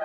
I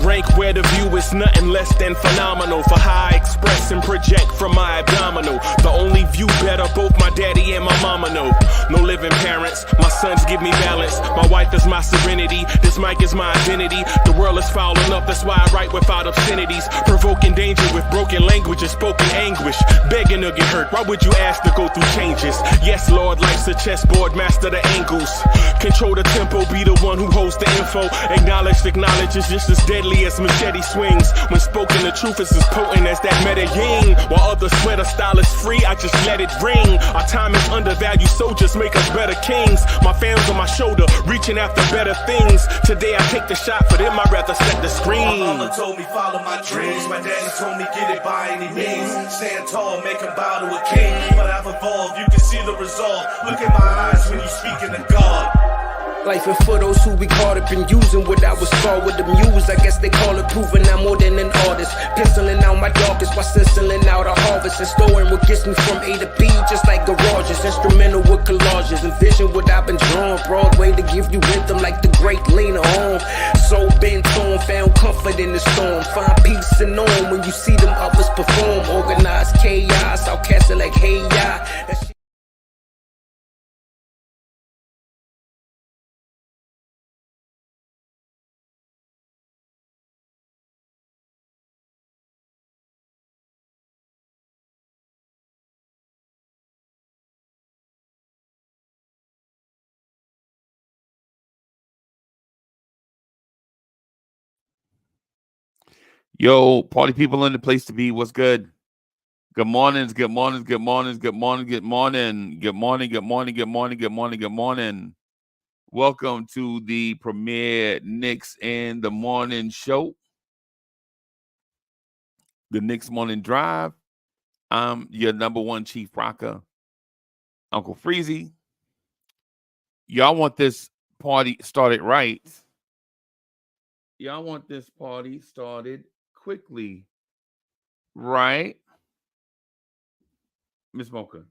rank where the view is nothing less than phenomenal. For how I express and project from my abdominal. The only view better, both my daddy and my mama know. No living parents, my sons give me balance. My wife is my serenity, this mic is my identity. The world is foul enough, that's why I write without obscenities. Provoking danger with broken language and spoken anguish. Begging to get hurt, why would you ask to go through changes? Yes, Lord, life's a chessboard, master the angles. Control the tempo, be the one who holds the info. Acknowledge is just as deadly as machete swings. When spoken, the truth is as potent as that Medellin. While others swear the style is free, I just let it ring. Our time is undervalued, soldiers make us better kings. My fans on my shoulder, reaching after better things. Today I take the shot, for them I'd rather set the screen. My mama told me follow my dreams. My daddy told me get it by any means. Stand tall, make a bow to a king. But I've evolved, you can see the resolve. Look in my eyes when you speaking to God. Life and for those who we caught up in using what I was taught with the muse. I guess they call it proving I'm more than an artist. Penciling out my darkest while stenciling out a harvest. And storing what gets me from A to B, just like garages. Instrumental with collages. Envision what I've been drawing. Broadway to give you rhythm like the great Lena Horne. So bent on, found comfort in the storm. Find peace and on when you see them others perform. Organized chaos, I'll cast it like hey ya. Yo, party people in the place to be. What's good? Good mornings, good mornings, good mornings, good morning, good morning, good morning, good morning, good morning, good morning, good morning. Welcome to the premier Knicks in the Morning show, the Knicks Morning Drive. I'm your number one chief rocker, Uncle Freezie. Y'all want this party started right. Y'all want this party started quickly, right? Miss Mocha,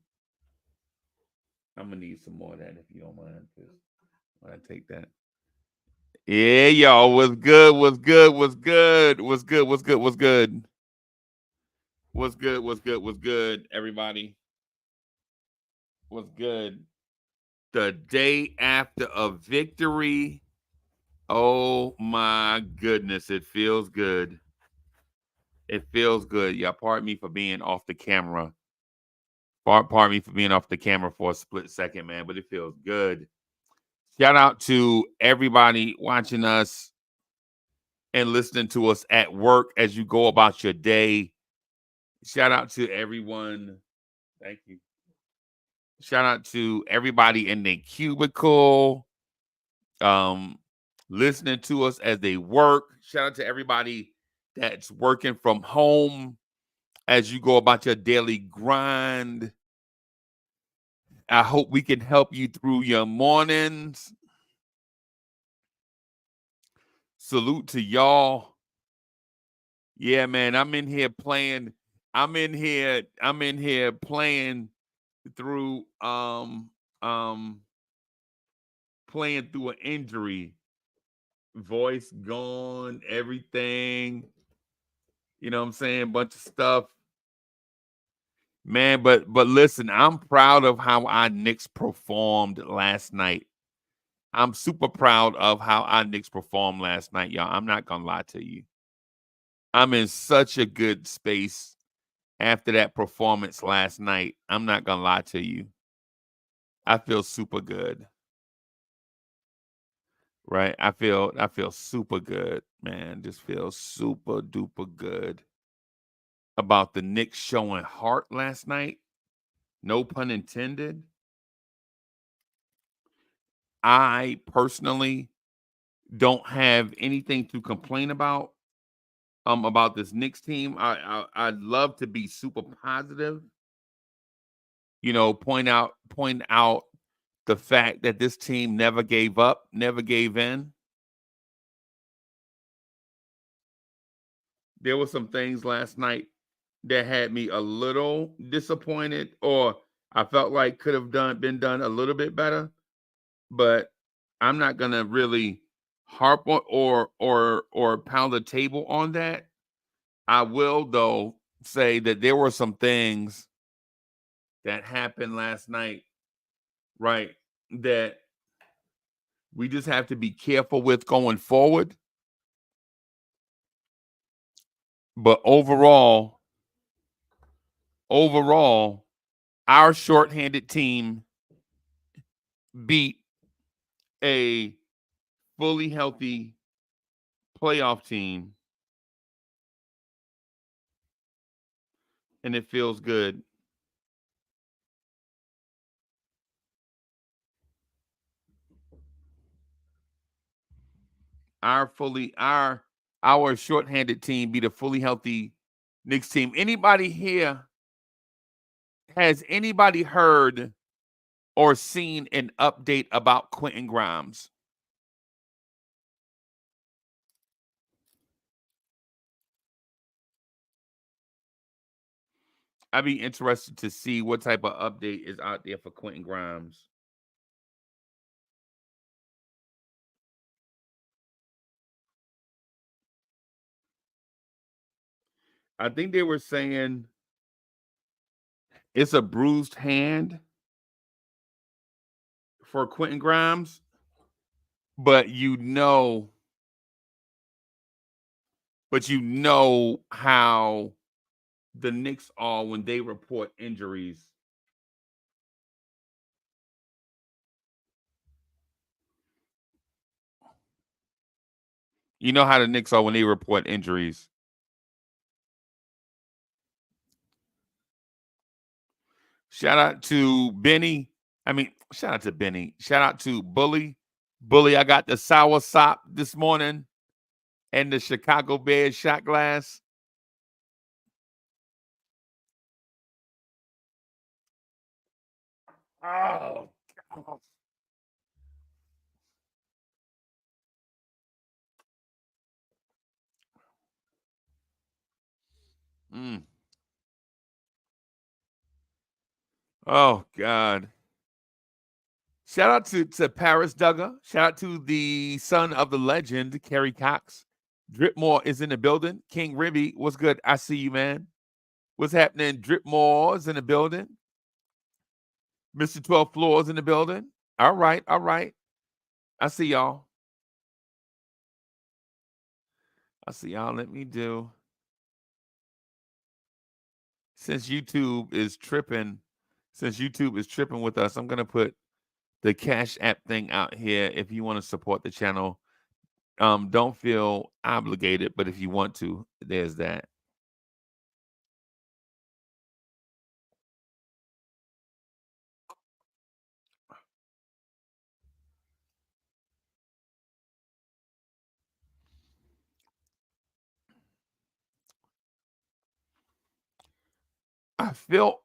I'm gonna need some more of that if you don't mind. When I take that. Yeah, y'all. What's good? What's good? What's good? What's good? What's good? What's good? What's good? What's good? What's good? Everybody. What's good? The day after a victory. Oh my goodness. It feels good. It feels good. Y'all pardon me for being off the camera. Pardon me for being off the camera for a split second, man, but it feels good. Shout out to everybody watching us and listening to us at work as you go about your day. Shout out to everyone. Thank you. Shout out to everybody in the cubicle, listening to us as they work. Shout out to everybody that's working from home as you go about your daily grind. I hope we can help you through your mornings. Salute to y'all. Yeah, man, I'm in here playing through playing through an injury. Voice gone, everything. You know what I'm saying? Bunch of stuff. Man, but listen, I'm proud of how our Knicks performed last night. I'm super proud of how our Knicks performed last night, y'all. I'm not gonna lie to you. I'm in such a good space after that performance last night. I'm not gonna lie to you. I feel super good. Right? I feel super good, man. Just feel super duper good about the Knicks showing heart last night. No pun intended. I personally don't have anything to complain about this Knicks team. I'd love to be super positive. You know, point out the fact that this team never gave up, never gave in. There were some things last night that had me a little disappointed, or I felt like could have been done a little bit better. But I'm not gonna really harp on or pound the table on that. I will though say that there were some things that happened last night, right? That we just have to be careful with going forward. But overall, our shorthanded team beat a fully healthy playoff team, and it feels good. Our shorthanded team beat a fully healthy Knicks team. Anybody here, has anybody heard or seen an update about Quentin Grimes? I'd be interested to see what type of update is out there for Quentin Grimes. I think they were saying it's a bruised hand for Quentin Grimes, but you know how the Knicks are when they report injuries. You know how the Knicks are when they report injuries. Shout out to Benny. Shout out to Benny. Shout out to Bully. Bully, I got the sour sop this morning and the Chicago Bears shot glass. Oh, God. Oh, God. Shout out to Paris Duggar. Shout out to the son of the legend, Kerry Cox. Dripmore is in the building. King Ribby, what's good? I see you, man. What's happening? Dripmore is in the building. Mr. 12 Floors in the building. All right. I see y'all. Let me do. Since YouTube is tripping with us, I'm gonna put the Cash App thing out here. If you want to support the channel, don't feel obligated, but if you want to, there's that.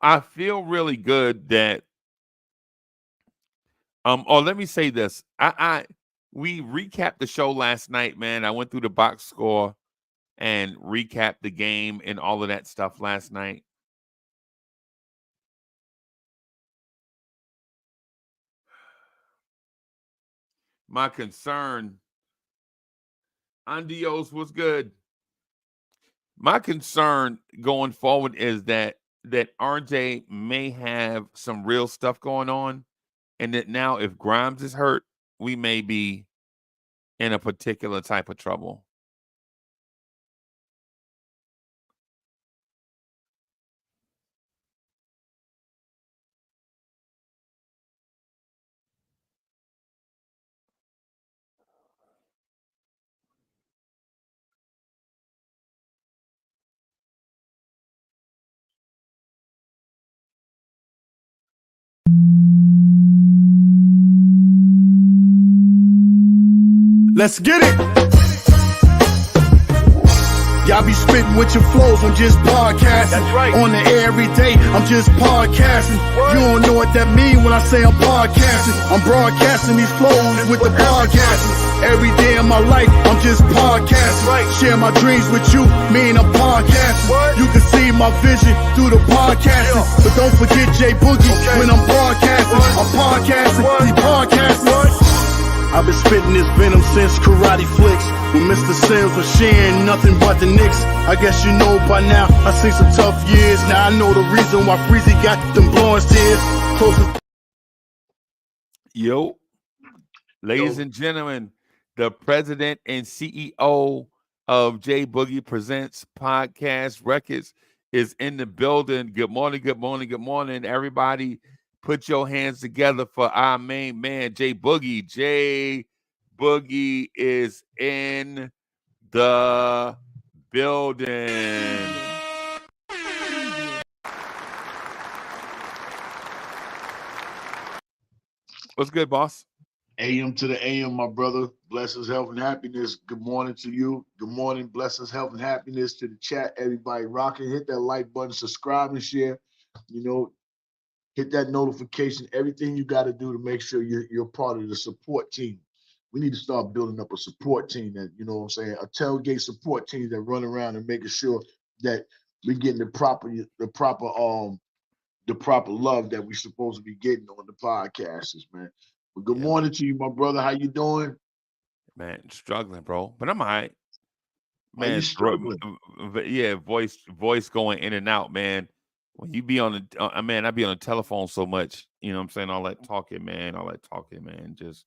I feel really good that let me say this. We recapped the show last night, man. I went through the box score and recapped the game and all of that stuff last night. My concern, Andios was good. My concern going forward is that RJ may have some real stuff going on, and that now if Grimes is hurt, we may be in a particular type of trouble. Let's get it. Y'all I be spitting with your flows, I'm just podcasting. That's right. On the air every day, I'm just podcasting. You don't know what that mean when I say I'm podcasting. I'm broadcasting these flows with the podcasting. Every day of my life, I'm just podcasting. Right. Share my dreams with you, mean I'm podcasting. What? You can see my vision through the podcasting. Yeah. But don't forget J Boogie Okay. when I'm broadcasting. What? I'm podcasting, What? he's podcasting. What? I've been spitting this venom since Karate Flicks. When Mr. Sims was sharing nothing but the Knicks. I guess you know by now, I seen some tough years. Now I know the reason why Freezie got them Blorange Tears. Closest. Yo, ladies and gentlemen, the president and CEO of J Boogie Presents Podcast Records is in the building. Good morning, good morning, good morning, everybody. Put your hands together for our main man, J Boogie. J Boogie is in the building. What's good, boss? AM to the AM, my brother. Blessings, health, and happiness. Good morning to you. Good morning. Blessings, health, and happiness to the chat. Everybody rocking. Hit that like button, subscribe, and share. You know, hit that notification. Everything you got to do to make sure you're part of the support team. We need to start building up a support team that, you know what I'm saying, a tailgate support team that run around and making sure that we're getting the proper love that we're supposed to be getting on the podcasts, man. But good morning to you, my brother. How you doing? Man, struggling, bro. But I'm all right. Are you Man, struggling? yeah, voice going in and out, man. When you be on the man, I be on the telephone so much, you know what I'm saying? All that talking, man. Just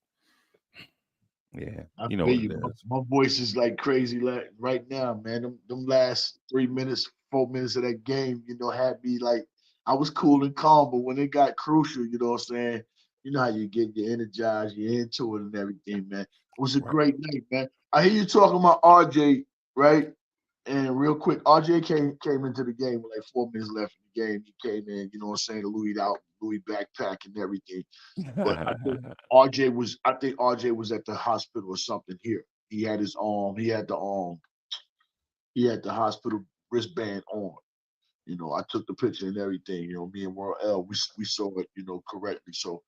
yeah, I you know feel what you. it is. My voice is like crazy right now, man. Them last 3 minutes, 4 minutes of that game, you know, had me like I was cool and calm, but when it got crucial, you know what I'm saying? You know how you get you energized, you're into it and everything, man. It was a Right. great night, man. I hear you talking about RJ, right? And real quick, RJ came into the game with like 4 minutes left in the game. He came in, you know what I'm saying, Louis out, Louis backpack and everything. But I think RJ was at the hospital or something here. He had his he had the hospital wristband on. You know, I took the picture and everything. You know, me and World L, we saw it, you know, correctly. So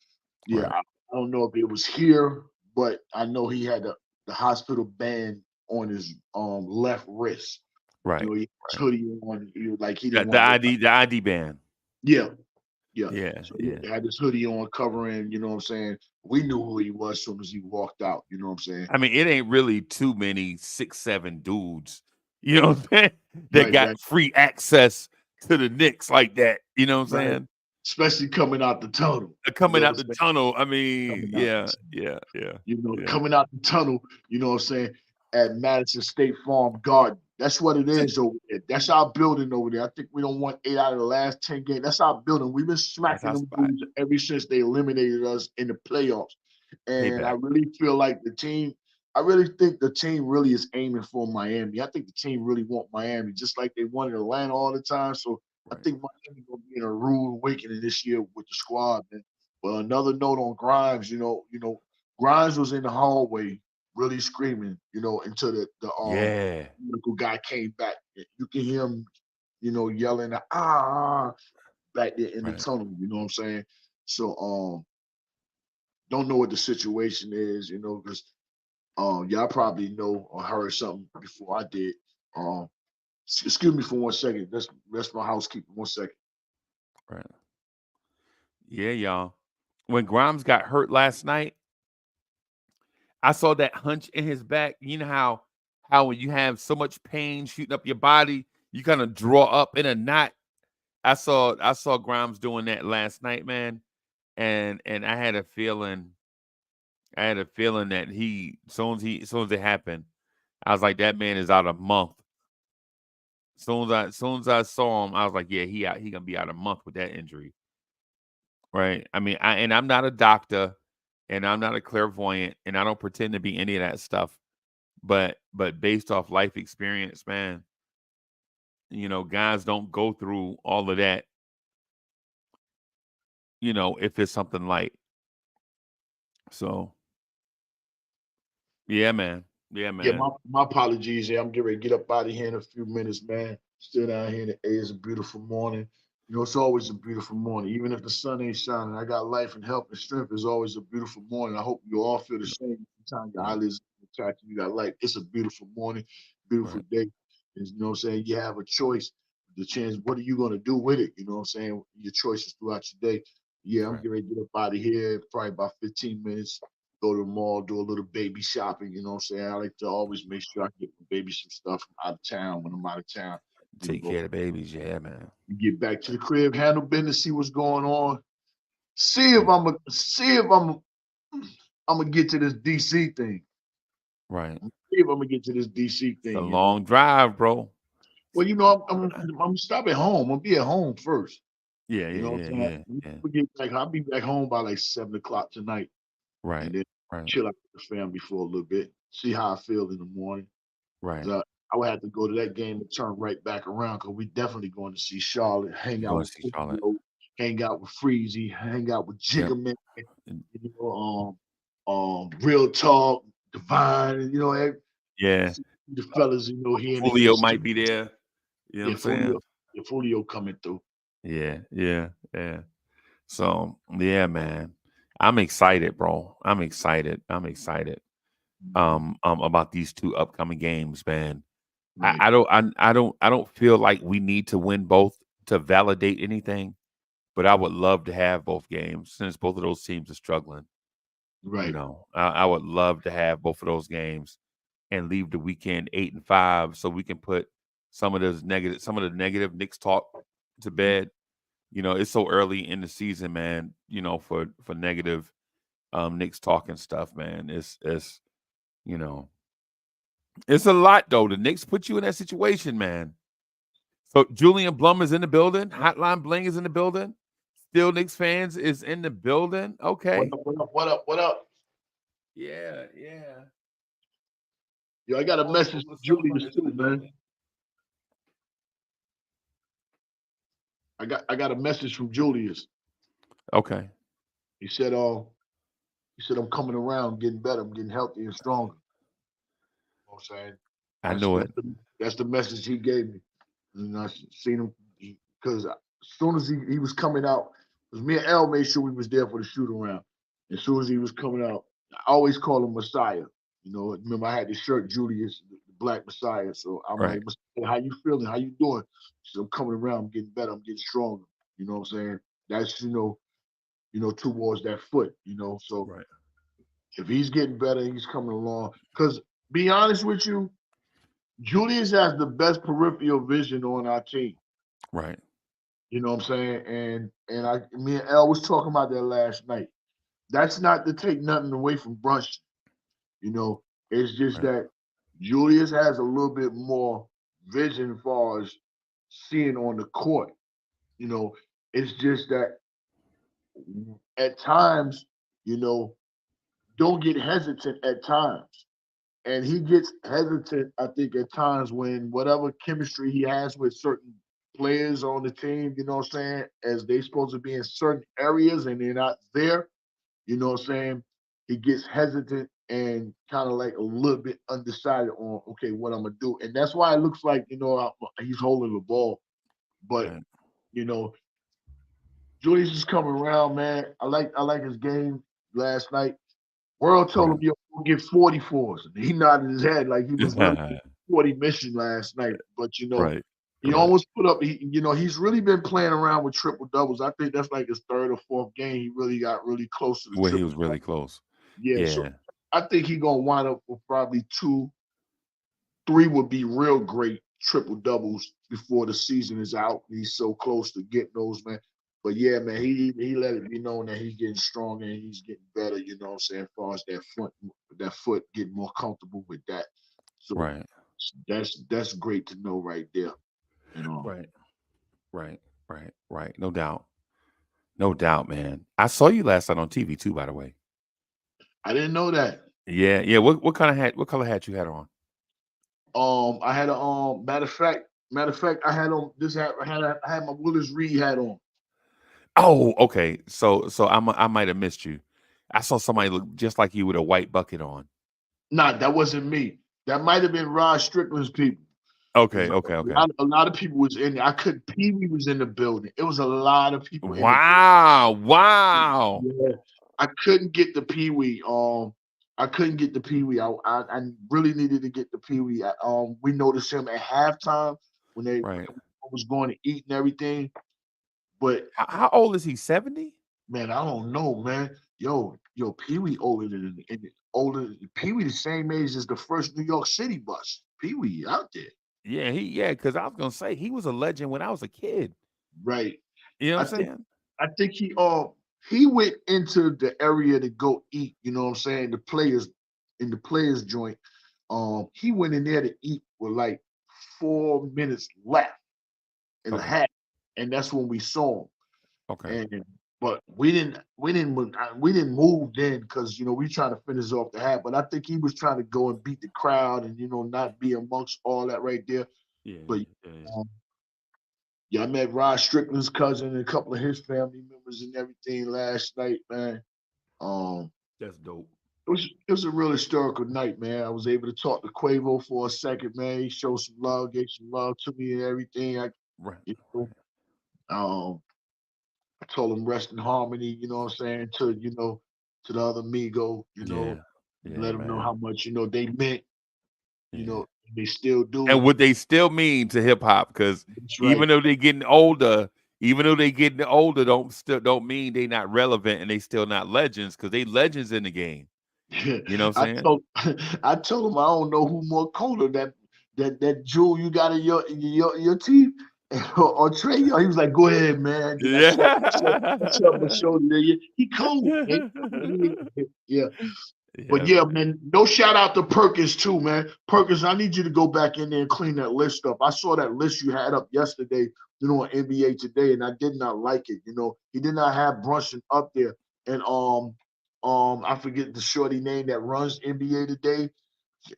yeah, Right, I don't know if it was here, but I know he had the hospital band on his left wrist. You right, know, he had his right. hoodie on, like he didn't The want ID, the ID band. yeah, yeah. Yeah, So yeah. he had his hoodie on covering, you know what I'm saying? We knew who he was as soon as he walked out, you know what I'm saying? I mean, it ain't really too many 6'7" dudes, you know what I'm saying, that Right, got free access to the Knicks like that. You know what I'm right. saying? Especially coming out the tunnel. You know Coming what out I'm the saying? tunnel. I mean, Coming out the yeah, tunnel. yeah, yeah, You know, yeah. coming out the tunnel, you know what I'm saying, at Madison State Farm Garden. That's what it is over there. That's our building over there. I think we don't want 8 out of the last 10 games. That's our building. We've been That's smacking our them spot. dudes ever since they eliminated us in the playoffs. And I Payback. really feel like I really think the team really is aiming for Miami. I think the team really want Miami, just like they wanted Atlanta all the time. So I Right. think Miami gonna be in a rude awakening this year with the squad, man. But another note on Grimes, Grimes was in the hallway really screaming, until the Yeah. medical guy came back. You can hear him, yelling ah back there in the Right. tunnel, you know what I'm saying? So don't know what the situation is, because y'all probably know or heard something before I did. Um excuse me for 1 second. That's my housekeeping. 1 second. Right. Yeah, y'all. When Grimes got hurt last night, I saw that hunch in his back. You know how when you have so much pain shooting up your body, you kind of draw up in a knot. I saw Grimes doing that last night, man. And I had a feeling that as soon as it happened, I was like, that man is out a month. As soon as I saw him, I was like, yeah, he gonna be out a month with that injury. Right. I mean, I'm not a doctor and I'm not a clairvoyant and I don't pretend to be any of that stuff. But based off life experience, man, guys don't go through all of that, if it's something light. So yeah, man. Yeah, Yeah, man. my apologies. Yeah, I'm getting ready to get up out of here in a few minutes, man. Still down here in the A. It's a beautiful morning. You know, it's always a beautiful morning. Even if the sun ain't shining, I got life and health and strength. It's always a beautiful morning. I hope you all feel the same. Sometimes your Yeah. eyelids attack you got life. It's a beautiful morning, beautiful Right. day. And, you know what I'm saying? You have a choice. The chance, what are you going to do with it? You know what I'm saying? Your choices throughout your day. Yeah, I'm Right. getting ready to get up out of here probably about 15 minutes. Go to the mall, do a little baby shopping. You know what I'm saying? I like to always make sure I get my baby some stuff from out of town when I'm out of town. You Take know, care of the babies. Yeah, man. get back to the crib, handle business, see what's going on. See if I'm gonna get to this DC thing. Right. See if I'm gonna get to this DC It's a thing. You know. long drive, bro. Well, you know, I'm stop at home. I'm gonna be at home first. Yeah, You yeah, know what yeah, I'm saying? yeah, yeah. I'll be back home by like 7 o'clock tonight, and Right. then Right. chill out with the family for a little bit. See how I feel in the morning. Right. I would have to go to that game and turn right back around because we definitely going to see Charlotte, hang You're out going with to see Charlotte. Julio, hang out with Freezie, hang out with Yep. Jigga Man, you know, Real Talk, Divine, you know, Yeah. the fellas, you know, here in the Julio East. might be there. You know what Yeah, I'm saying? Folio coming through. Yeah, yeah, yeah. So yeah, man. I'm excited, bro. I'm excited. I'm excited. About these two upcoming games, man. Right, I don't feel like we need to win both to validate anything, but I would love to have both games since both of those teams are struggling. You right. know, I would love to have both of those games and leave the weekend 8-5 so we can put some of the negative Knicks talk to bed. You know, it's so early in the season, man, you know, for negative Knicks talk and stuff, man. It's you know, it's a lot though. The Knicks put you in that situation, man. So Julian Blum is in the building. Hotline Bling is in the building. Still Knicks fans is in the building. What Okay. up, what up, what up, what up? Yeah, yeah. Yo, I got a All the message all from the Julius Celebunkers in too, the man. building. I got a message from Julius. Okay. He said, I'm coming around, getting better, I'm getting healthy and stronger. You know what I'm saying? I That's know that's it. the, that's the message he gave me. And I seen him because as soon as he was coming out, because me and L made sure we was there for the shoot around. As soon as he was coming out, I always call him Messiah. You know, remember I had the shirt Julius, the Black Messiah. So I'm Right. like, Messiah, how you feeling? How you doing? So I'm coming around, I'm getting better, I'm getting stronger. You know what I'm saying? That's towards that foot. So Right. if he's getting better, he's coming along. Because be honest with you, Julius has the best peripheral vision on our team. Right. You know what I'm saying? Me and El was talking about that last night. That's not to take nothing away from Brunson. You know, it's just Right. that Julius has a little bit more vision as far as seeing on the court. You know, it's just that at times, you know, don't get hesitant at times. And he gets hesitant, I think, at times when whatever chemistry he has with certain players on the team, you know what I'm saying, as they supposed to be in certain areas and they're not there, you know what I'm saying, he gets hesitant and kind of like a little bit undecided on, okay, what I'm going to do. And that's why it looks like, he's holding the ball. But, Right. you know, Julius is coming around, man. I like his game last night. World told him Right. you'll get 44s. And he nodded his head like he was really 40 mission last night. But Right. he Right. almost put up. He's really been playing around with triple doubles. I think that's like his third or fourth game. He really got really close to the Where he triple was double. really close. Yeah, so Yeah. I think he's gonna wind up with probably 2, 3 would be real great triple doubles before the season is out. He's so close to getting those, man. But yeah, man, he let it be known that he's getting stronger and he's getting better, you know what I'm saying, as far as that foot getting more comfortable with that. So Right. that's great to know right there. Right. Right. Right. Right. No doubt. No doubt, man. I saw you last night on TV too, by the way. I didn't know that. Yeah. Yeah. What kind of hat? What color hat you had on? I had a matter of fact, I had on this hat. I had my Willis Reed hat on. Oh, okay. So I might have missed you. I saw somebody look just like you with a white bucket on. Nah, that wasn't me. That might have been Rod Strickland's people. Okay, 'Cause okay, okay. a lot of people was in there. I couldn't. Pee Wee was in the building. It was a lot of people in the Wow, building. wow. Yeah, I couldn't get the Pee Wee. I couldn't get the Pee Wee. I really needed to get the Pee Wee. We noticed him at halftime when they Right. was going to eat and everything. But How old is he? 70? man, I don't know, man. Yo, Pee Wee older. Pee Wee the same age as the first New York City bus. Pee Wee out there, Yeah, because I was gonna say he was a legend when I was a kid. right? You know I what I'm think saying? I think he went into the area to go eat. You know what I'm saying? The players joint. He went in there to eat with like 4 minutes left in the Okay, half, and that's when we saw him. okay. And but we didn't move then because we trying to finish off the half. But I think he was trying to go and beat the crowd and not be amongst all that right there. Yeah, But yeah, yeah. um, yeah, I met Rod Strickland's cousin and a couple of his family members and everything last night, man. Um, That's dope. it was a real historical night, man. I was able to talk to Quavo for a second, man. He showed some love, gave some love to me and everything. Right, You right. know, um, I told him rest in harmony, you know what I'm saying, to the other Migo, Yeah, yeah, let him know man. how much, they meant, Yeah. they still do. And what they still mean to hip hop, because That's right. even though they getting older, don't mean they not relevant and they still not legends, because they legends in the game. You know what I I'm saying? told I told him I don't know who more colder that jewel you got in your teeth or Trey Young. He was like, go ahead, man, because I saw my Yeah. shoulder there. He cold, man. Yeah. But Yeah, yeah, man. man, no shout out to Perkins too, man. Perkins, I need you to go back in there and clean that list up. I saw that list you had up yesterday, on NBA Today, and I did not like it. He did not have Brunson up there, and I forget the shorty name that runs NBA Today.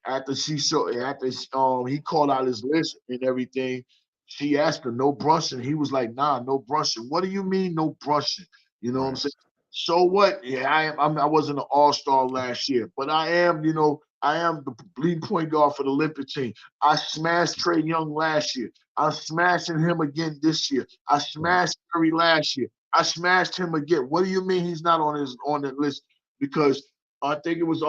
After he called out his list and everything, she asked him no Brunson. He was like, nah, no Brunson. What do you mean no Brunson? You know what I'm Right, saying? So what? Yeah, I wasn't an all-star last year, but I am the lead point guard for the Olympic team. I smashed Trey Young last year. I'm smashing him again this year. I right, smashed Curry last year. I smashed him again. What do you mean he's not on that list? Because I think it was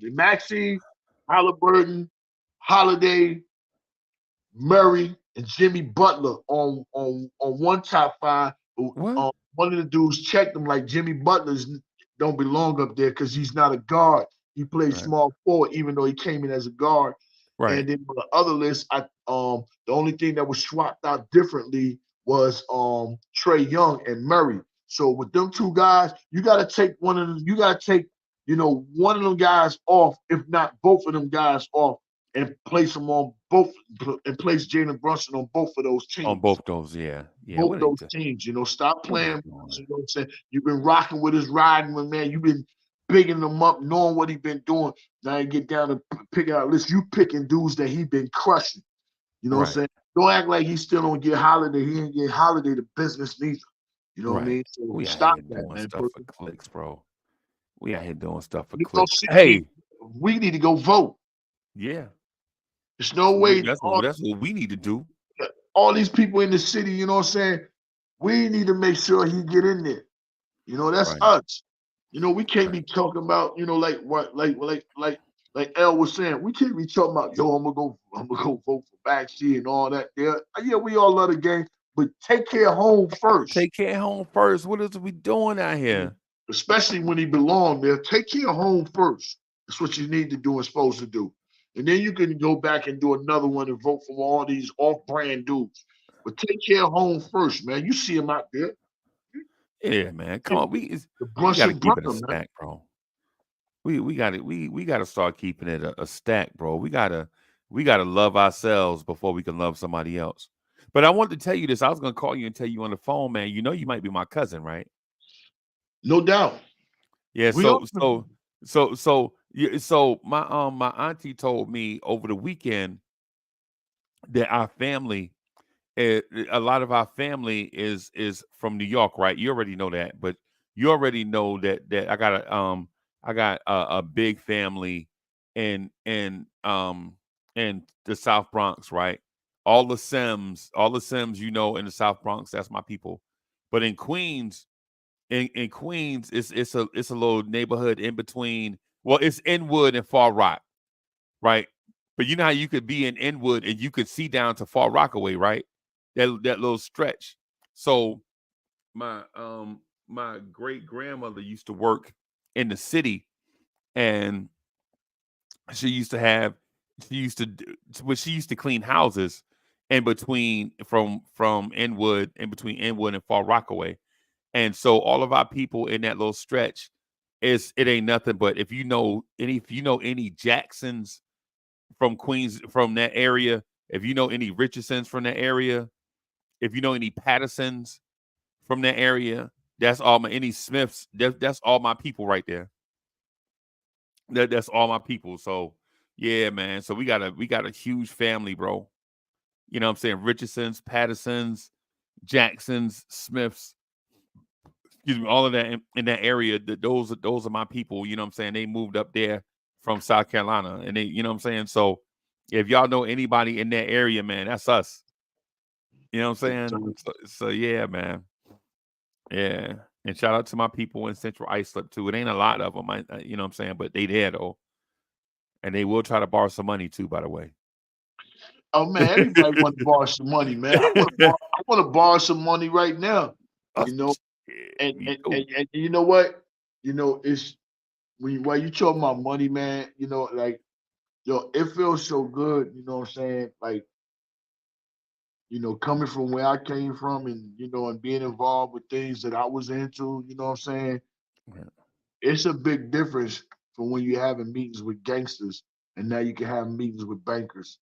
Maxey, Halliburton, Holiday, Murray, and Jimmy Butler on one top five. what? One of the dudes checked him like Jimmy Butler's don't belong up there because he's not a guard. He plays Right, small forward, even though he came in as a guard. right, And then on the other list, the only thing that was swapped out differently was Trey Young and Murray. So with them two guys, you got to take one of them. You got to take one of them guys off, if not both of them guys off, and place them on both, and place Jalen Brunson on both of those on teams. both those. Yeah, yeah. Both What they those do? teams, stop What they playing. doing? You know what I'm saying? You've been rocking with his riding with, man. You've been bigging him up, knowing what he been doing. Now you get down to picking out lists. You picking dudes that he been crushing. You know what I'm Right, saying? Don't act like he still don't get Holiday. He ain't get Holiday the business neither. You know what I right. mean? So We out stop here that, doing man. stuff for clicks, bro. We out here doing stuff for New York clicks. City, Hey, we need to go vote. yeah. There's no way That's what we need to do. all these people in the city, you know what I'm saying? We need to make sure he get in there. That's Right, us. We can't right. be talking about, like what, like L was saying. We can't be talking about, yo, I'm gonna go vote for Baxi and all that. Yeah, we all love the game, but take care of home first. Take care of home first. What is we doing out here? Especially when he belonged there. Take care of home first. That's what you need to do and supposed to do. And then you can go back and do another one and vote for all these off-brand dudes. But take care of home first, man. You see him out there. Yeah, man. Come on, The we got to Brunson keep it a brother, man. stack, bro. We got it. We got to start keeping it a stack, bro. We gotta love ourselves before we can love somebody else. But I wanted to tell you this. I was gonna call you and tell you on the phone, man. You know you might be my cousin, right? No doubt. Yeah. We all So my auntie told me over the weekend that our family, a lot of our family is from New York, right? You already know that, but you already know that I got a big family in the South Bronx, right? All the Sims, in the South Bronx, that's my people. But in Queens, in Queens, it's a little neighborhood in between. Well, it's Inwood and Far Rock, right? But you know how you could be in Inwood and you could see down to Far Rockaway, right? That little stretch. So my great grandmother used to work in the city, and she used to have she used to do, she used to clean houses in between from Inwood, in between Inwood and Far Rockaway. And so all of our people in that little stretch, it ain't nothing but if you know any Jacksons from Queens, from that area, if you know any Richardsons from that area, if you know any Pattersons from that area, that's all my any Smiths, that's all my people right there. That's all my people. So yeah, man. So we got a huge family, bro. You know what I'm saying? Richardsons, Pattersons, Jacksons, Smiths, excuse me, all of that in that area. Those are my people. You know what I'm saying? They moved up there from South Carolina, and you know what I'm saying. So if y'all know anybody in that area, man, that's us. You know what I'm saying? So yeah, man. Yeah. And shout out to my people in Central Islip too. It ain't a lot of them, you know what I'm saying, but they there though, and they will try to borrow some money too. By the way. Oh man, everybody want to borrow some money, man. I want to borrow some money right now. You know, and you know what? You know, it's while you talking about money, man. You know, like yo, it feels so good. You know what I'm saying? Like coming from where I came from, and and being involved with things that I was into. You know what I'm saying? Right. It's a big difference from when you're having meetings with gangsters, and now you can have meetings with bankers.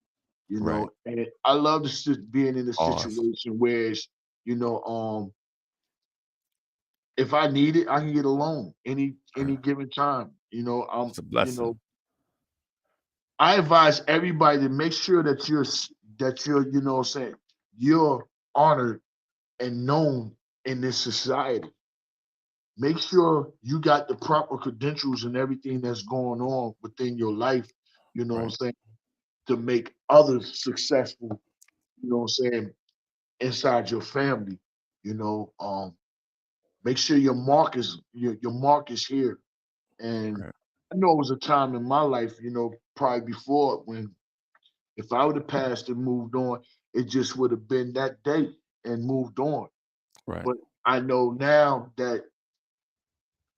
Right. And I love being in a Pause. situation where it's, you know, if I need it, I can get a loan any given time. It's a blessing. I advise everybody to make sure that you're, what I'm saying, you're honored and known in this society. Make sure you got the proper credentials and everything that's going on within your life, what I'm Right. saying, to make others successful, what I'm saying, inside your family. You know, um, Make sure your mark is here. And Right. I know it was a time in my life, probably before when if I would have passed and moved on, it just would have been that day and moved on. Right. But I know now that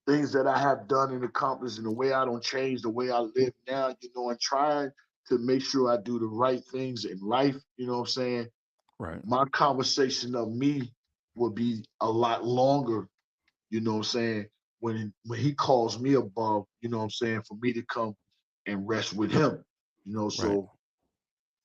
things that I have done and accomplished and the way I don't change, the way I live now, and trying to make sure I do the right things in life, what I'm saying? Right. My conversation of me will be a lot longer, what I'm saying, when he calls me above, what I'm saying, for me to come and rest with him. Right. So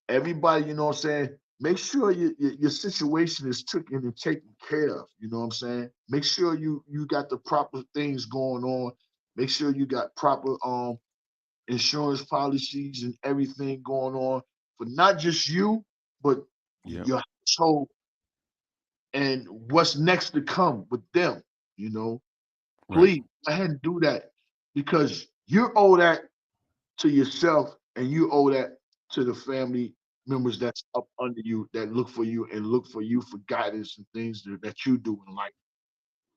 everybody, what I'm saying, make sure your situation is taken and taken care of. You know what I'm saying? Make sure you got the proper things going on. Make sure you got proper insurance policies and everything going on for not just you, but Yep. your household and what's next to come with them. You know, Right. please go ahead and do that because you owe that to yourself and you owe that to the family members that's up under you that look for you and look for you for guidance and things that you do in life.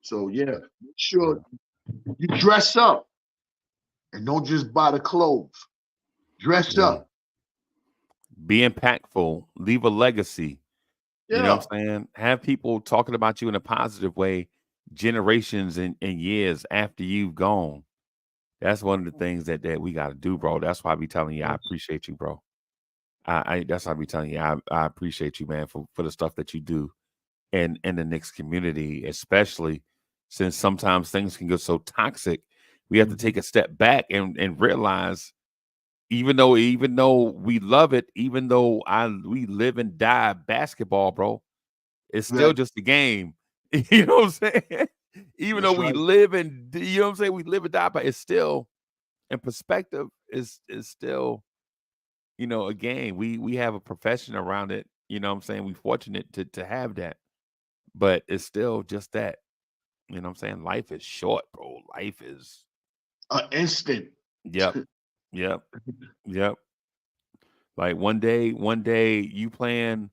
So yeah, make sure Right. you dress up and don't just buy the clothes. Dress Yeah. up. Be impactful. Leave a legacy. You know Yeah. what I'm saying? Have people talking about you in a positive way, generations and years after you've gone. That's one of the things that we got to do, bro. That's why I be telling you I Yes. appreciate you, bro. I that's why I be telling you I appreciate you, man, for the stuff that you do in the Knicks community, especially since sometimes things can get so toxic. We have to Mhm. take a step back and realize, even though we love it, even though we live and die basketball, bro, it's still Right. just a game. You know what I'm saying? Even though That's we right. live and you know what I'm saying, we live and die, but it's still in perspective is still, a game. We have a profession around it. You know what I'm saying? We fortunate to have that. But it's still just that. You know what I'm saying? Life is short, bro. Life is An instant. yep. Yep. Yep. Like one day you playing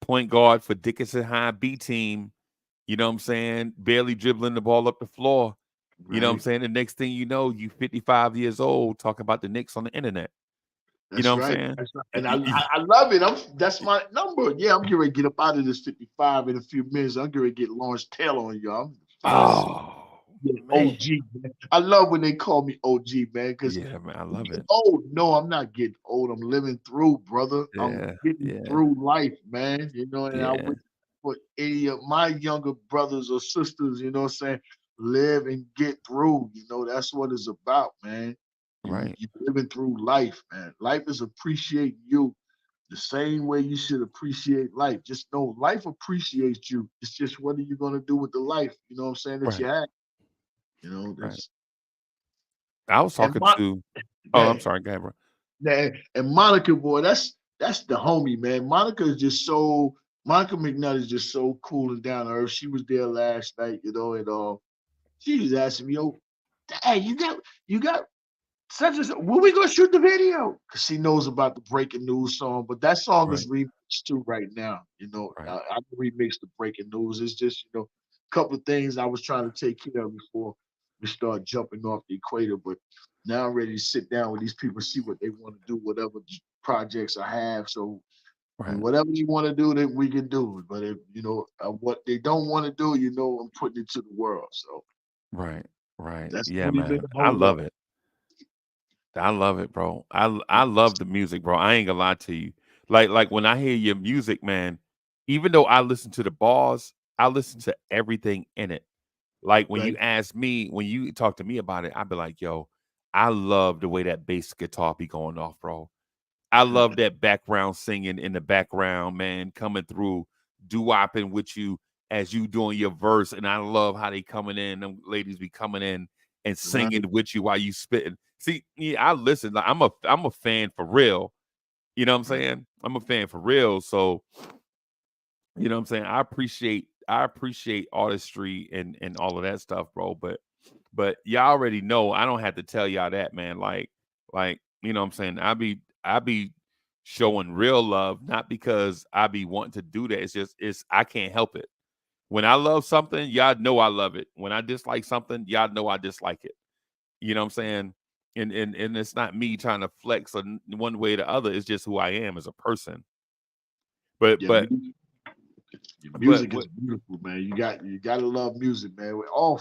point guard for Dickinson High B team, you know what I'm saying? Barely dribbling the ball up the floor. You know what I'm Right. saying? The next thing you know, you 55 years old talking about the Knicks on the internet. You know That's what I'm right. saying? That's right. And I love it. That's my number. Yeah, I'm getting ready to get up out of this 55 in a few minutes. I'm getting ready to get Lawrence Taylor on y'all. I'm 5'6". Oh Yeah, man. OG, man. I love when they call me OG, man, because Yeah, man. I love it. old. No, I'm not getting old. I'm living through, brother. I'm Yeah. getting Yeah. through life, man. You know, and I Yeah. wish for any of my younger brothers or sisters, you know what I'm saying, live and get through. You know, that's what it's about, man. Right. You living through life, man. Life is appreciating you the same way you should appreciate life. Just know life appreciates you. It's just what are you gonna do with the life, you know what I'm saying, that you Right. have. You know, Right. that's I was and talking my to I'm man, sorry, go ahead, bro. and Monica, boy, that's the homie, man. Monica McNutt is just so cool and down to earth. She was there last night, you know, and she was asking me, yo, Dad, you got such and such. When we gonna shoot the video? Because she knows about the breaking news song, but that song is Right. remixed too right now. You know, Right. I can remix the breaking news. It's just a couple of things I was trying to take care of before we start jumping off the equator. But now I'm ready to sit down with these people, see what they want to do, whatever projects I have. So Right. whatever you want to do, then we can do it. But if what they don't want to do, I'm putting it to the world. So Right. Right. that's Yeah, really been man. the I hold up. love it. I love it, bro. I love the music, bro. I ain't gonna lie to you. Like when I hear your music, man, even though I listen to the bars, I listen to everything in it. Like when you Right. ask me, when you talk to me about it, I'd be like, yo, I love the way that bass guitar be going off, bro. I love that background singing in the background, man, coming through, doo-wopping with you as you doing your verse. And I love how they coming in, them ladies be coming in and Right. singing with you while you spitting. See, yeah, I listen. Like, I'm a fan for real. You know what I'm Right. saying? I'm a fan for real. So, you know what I'm saying? I appreciate artistry and all of that stuff, bro. But y'all already know I don't have to tell y'all that, man. Like, you know what I'm saying? I be showing real love, not because I be wanting to do that. It's I can't help it. When I love something, y'all know I love it. When I dislike something, y'all know I dislike it. You know what I'm saying? And it's not me trying to flex one way or the other. It's just who I am as a person. But Yeah, but your but music is what beautiful, man. You gotta love music, man. With all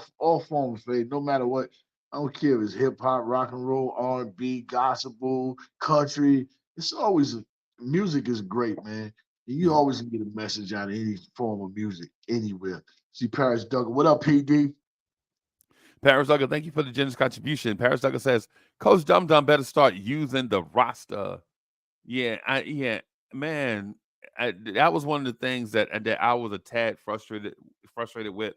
forms of faith, no matter what. I don't care if it's hip hop, rock and roll, R&B, gospel, country. It's always music is great, man. You yeah. always can get a message out of any form of music anywhere. See Paris Duggan. What up, PD? Paris Duggar, thank you for the generous contribution. Paris Duggar says, Coach Dum Dum better start using the roster. Yeah, man. That was one of the things that I was a tad frustrated with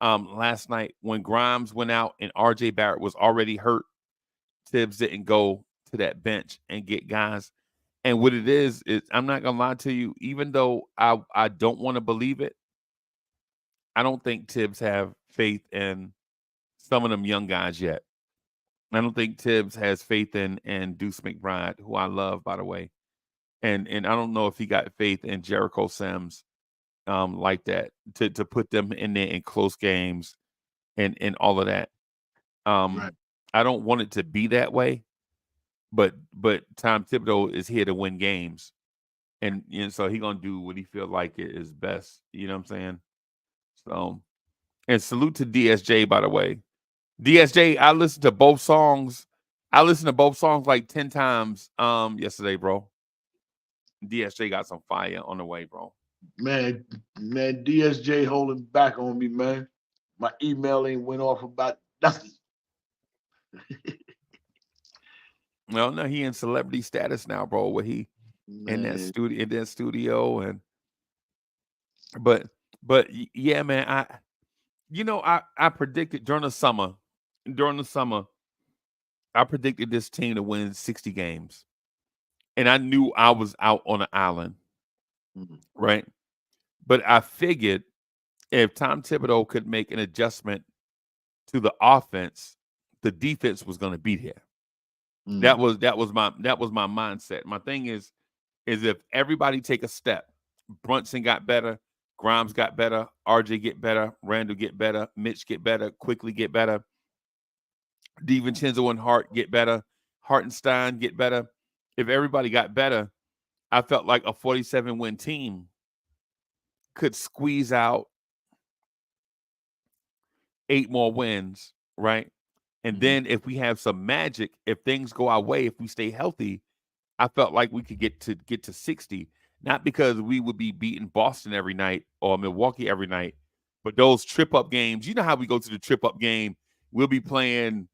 last night when Grimes went out and RJ Barrett was already hurt. Tibbs didn't go to that bench and get guys. And what it is I'm not gonna lie to you, even though I don't want to believe it, I don't think Tibbs have faith in some of them young guys yet. I don't think Tibbs has faith in Deuce McBride, who I love, by the way. And I don't know if he got faith in Jericho Sims like that to put them in there in close games and all of that. Right. Um, I don't want it to be that way, but Tom Thibodeau is here to win games, and so he gonna do what he feel like it is best. You know what I'm saying? So, and salute to DSJ, by the way. DSJ, I listened to both songs. I listened to both songs like 10 times yesterday, bro. DSJ got some fire on the way, bro. Man, DSJ holding back on me, man. My email ain't went off about nothing. Well, no, he in celebrity status now, bro. Where he Man, in that studio and but yeah, man, I predicted during the summer, I predicted this team to win 60 games. And I knew I was out on an island, mm, right? But I figured if Tom Thibodeau could make an adjustment to the offense, the defense was going to be here. That was my mindset. My thing is if everybody take a step, Brunson got better, Grimes got better, RJ get better, Randall get better, Mitch get better, Quickly get better, DiVincenzo and Hart get better, Hartenstein get better. If everybody got better, I felt like a 47-win team could squeeze out 8 more wins, right? And then if we have some magic, if things go our way, if we stay healthy, I felt like we could get to 60. Not because we would be beating Boston every night or Milwaukee every night, but those trip up games. You know how we go to the trip up game? We'll be playing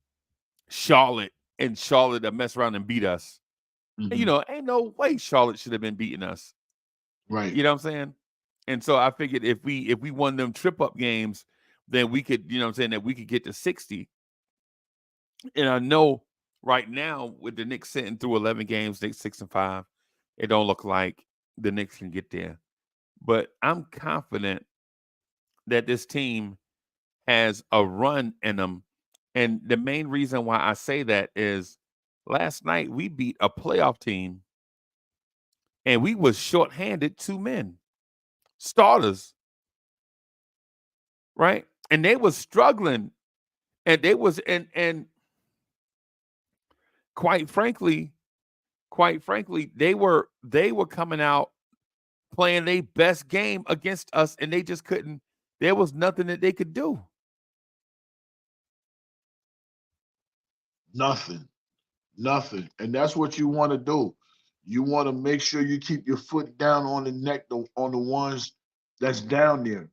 Charlotte, and Charlotte that mess around and beat us. And, ain't no way Charlotte should have been beating us. Right. You know what I'm saying? And so I figured if we won them trip up games, then we could, that we could get to 60. And I know right now with the Knicks sitting through 11 games, they 6-5, it don't look like the Knicks can get there. But I'm confident that this team has a run in them. And the main reason why I say that is last night we beat a playoff team and we was shorthanded 2 men, starters, right? And they was struggling, and they was and quite frankly, they were coming out playing their best game against us, and they just couldn't. There was nothing that they could do. Nothing. And that's what you want to do. You want to make sure you keep your foot down on the neck on the ones that's down there.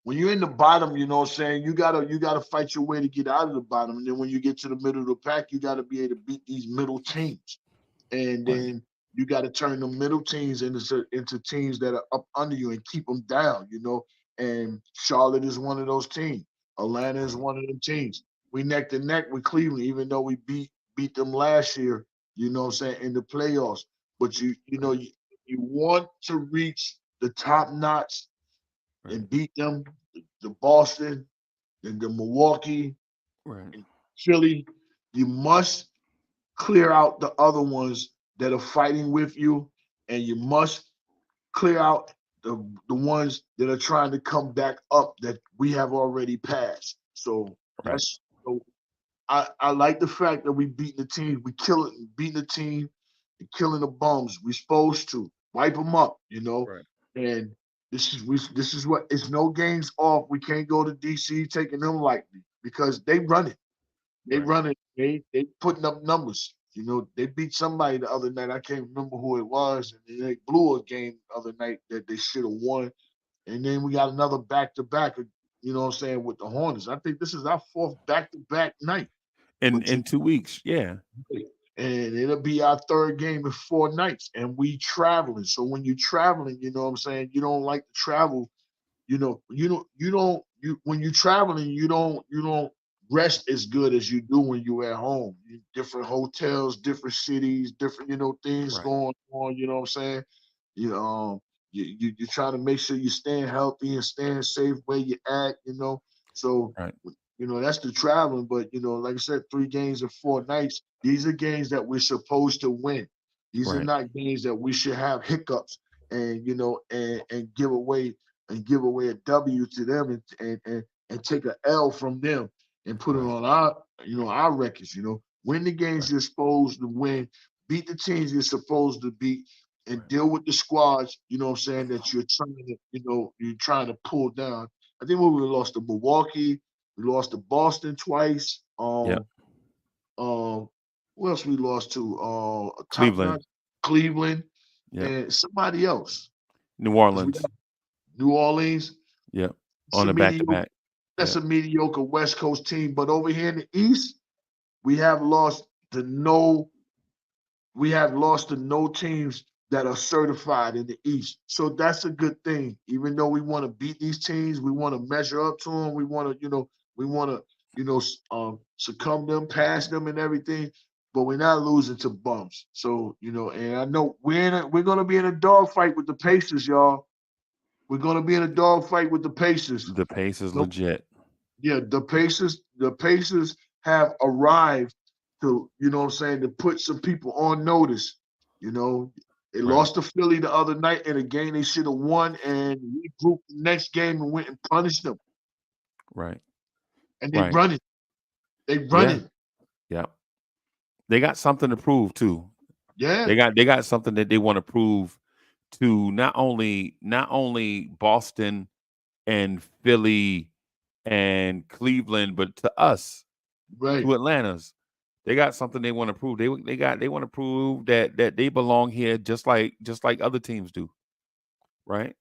When you're in the bottom, you know what I'm saying, you gotta fight your way to get out of the bottom. And then when you get to the middle of the pack, you gotta be able to beat these middle teams. And then you got to turn the middle teams into teams that are up under you and keep them down, And Charlotte is one of those teams. Atlanta is one of them teams. We neck to neck with Cleveland, even though we beat them last year, you know what I'm saying, in the playoffs. But you want to reach the top notch and beat them, the Boston and the Milwaukee and Philly. You must clear out the other ones that are fighting with you, and you must clear out the ones that are trying to come back up that we have already passed. So that's I like the fact that we beat the team, beating the team and killing the bums. We supposed to wipe them up, And this is what it's no games off. We can't go to DC taking them lightly because they run it. They run it. They putting up numbers. They beat somebody the other night. I can't remember who it was, and they blew a game the other night that they should have won. And then we got another back-to-back, you know what I'm saying, with the Hornets. I think this is our 4th back-to-back night. In 2 weeks, yeah. And it'll be our 3rd game in 4 nights, and we traveling. So when you're traveling, you know what I'm saying, you don't like to travel. When you're traveling, you don't rest as good as you do when you're at home. Different hotels, different cities, different, things going on, you know what I'm saying? You try to make sure you're staying healthy and staying safe where you at, So, that's the traveling. But, like I said, 3 games in 4 nights, these are games that we're supposed to win. These are not games that we should have hiccups and, and give away a W to them and take an L from them and put it on our records, Win the games you're supposed to win, beat the teams you're supposed to beat, and deal with the squads, you know what I'm saying, that you're trying to pull down. I think when we lost to Milwaukee, we lost to Boston twice. Who else we lost to? Cleveland, and somebody else. New Orleans. Yeah. On a back-to-back. That's a mediocre West Coast team. But over here in the East, we have lost to no teams that are certified in the East. So that's a good thing. Even though we want to beat these teams, we want to measure up to them. We want to, succumb them, pass them and everything. But we're not losing to bums. So, and I know we're going to be in a dogfight with the Pacers, y'all. We're going to be in a dogfight with the Pacers. The Pacers legit. Yeah, the Pacers have arrived to, you know what I'm saying, to put some people on notice. You know, they Right. lost to Philly the other night in a game they should have won, and we grouped the next game and went and punished them. Right. And they Right. running. They Yeah. running. Yeah. They got something to prove too. Yeah. They got something that they want to prove to not only Boston and Philly and Cleveland, but to us, Right. to Atlanta's. They got something they want to prove. They want to prove that they belong here just like other teams do, right?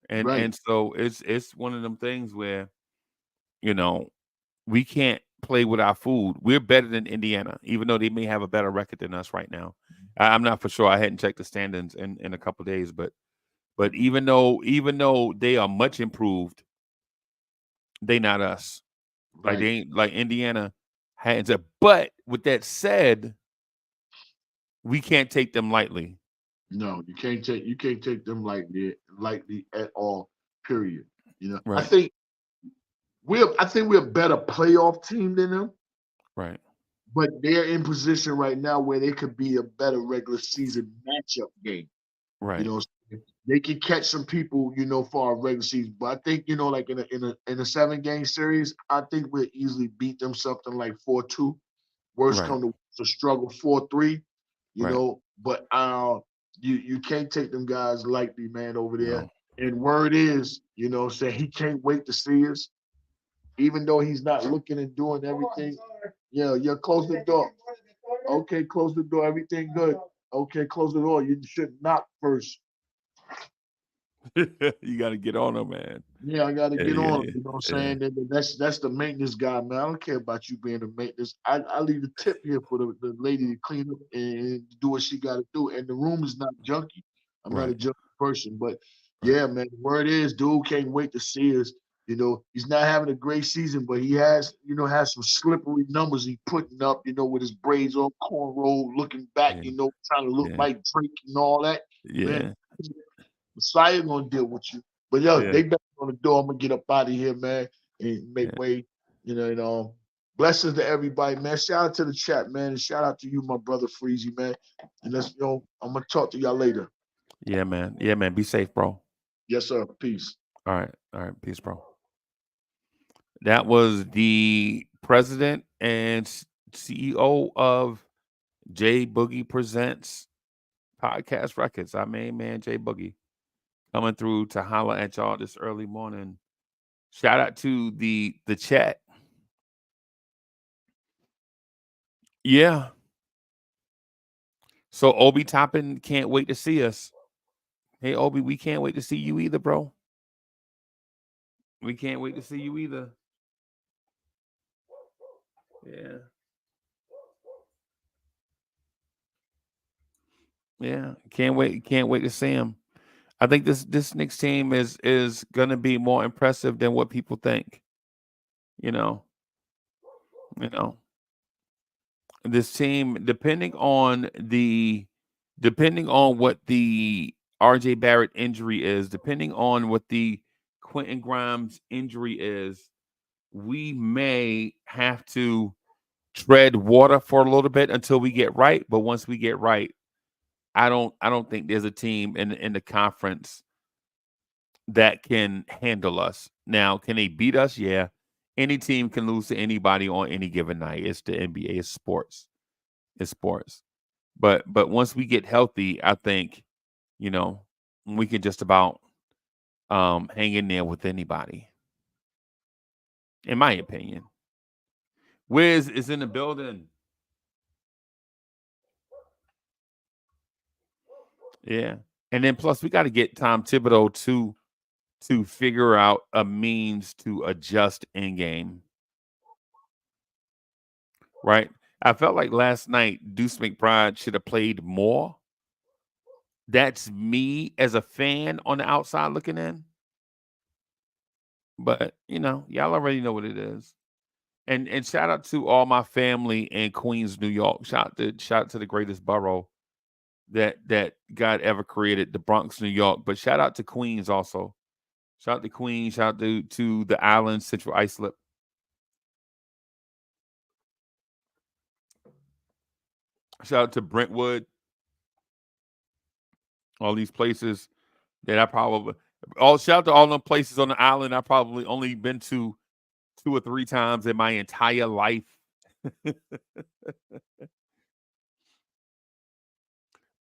Right. And so it's one of them things where, you know, we can't play with our food. We're better than Indiana, even though they may have a better record than us right now. I'm not for sure. I hadn't checked the standings in a couple of days, but even though they are much improved, they not us. Like Right. they ain't like Indiana hadn't said. But with that said, we can't take them lightly. No, you can't take them lightly at all, period. You know, Right. I think we're a better playoff team than them, Right. but they're in position right now where they could be a better regular season matchup game. You Right. know, they can catch some people, you know, for our regular season. But I think, you know, like in a 7-game series, I think we'll easily beat them something like 4-2. Worst Right. come to struggle 4-3, you Right. know. But you can't take them guys lightly, man, over there. No. And word is, you know, saying he can't wait to see us, even though he's not looking and doing everything. Yeah, close the door. Okay, close the door. Everything good. Okay, close the door. You should knock first. You got to get on them, man. Yeah, I got to Yeah. get Yeah. on him. Yeah. You know what I'm Yeah. saying? That's the maintenance guy, man. I don't care about you being the maintenance. I leave the tip here for the lady to clean up and do what she got to do. And the room is not junky. I'm not a Right. junky person, but Right. yeah, man. The word is, dude can't wait to see us. You know, he's not having a great season, but he has, you know, has some slippery numbers he putting up. You know, with his braids on cornrow, looking back. Yeah. You know, trying to look Yeah. like Drake and all that. Man, Yeah. Messiah gonna deal with you. But yo, Yeah. they back on the door. I'm gonna get up out of here, man, and make Yeah. way. You know. Blessings to everybody, man. Shout out to the chat, man, and shout out to you, my brother Freezie, man. And let's, you know, I'm gonna talk to y'all later. Yeah, man. Yeah, man. Be safe, bro. Yes, sir. Peace. All right. All right. Peace, bro. That was the president and CEO of J Boogie Presents Podcast Records. I mean, man, J Boogie coming through to holler at y'all this early morning. Shout out to the chat. Yeah. So Obi Toppin can't wait to see us. Hey Obi, we can't wait to see you either, bro. We can't wait to see you either. Yeah. Yeah. Can't wait to see him. I think this Knicks team is gonna be more impressive than what people think. You know, you know. This team, depending on what the RJ Barrett injury is, depending on what the Quentin Grimes injury is, we may have to tread water for a little bit until we get right. But once we get right, I don't think there's a team in the conference that can handle us. Now, can they beat us? Yeah. Any team can lose to anybody on any given night. It's the NBA, it's sports. It's sports. But once we get healthy, I think, you know, we can just about hang in there with anybody. In my opinion. Wiz is in the building. Yeah. And then plus we got to get Tom Thibodeau to figure out a means to adjust in game. Right? I felt like last night Deuce McBride should have played more. That's me as a fan on the outside looking in. But, you know, y'all already know what it is. And shout out to all my family in Queens, New York. Shout out to the greatest borough that God ever created, the Bronx, New York. But shout out to Queens also. Shout out to Queens. Shout out to the island, Central Islip. Shout out to Brentwood. All these places that I probably all shout out to all them places on the island I probably only been to 2 or 3 times in my entire life.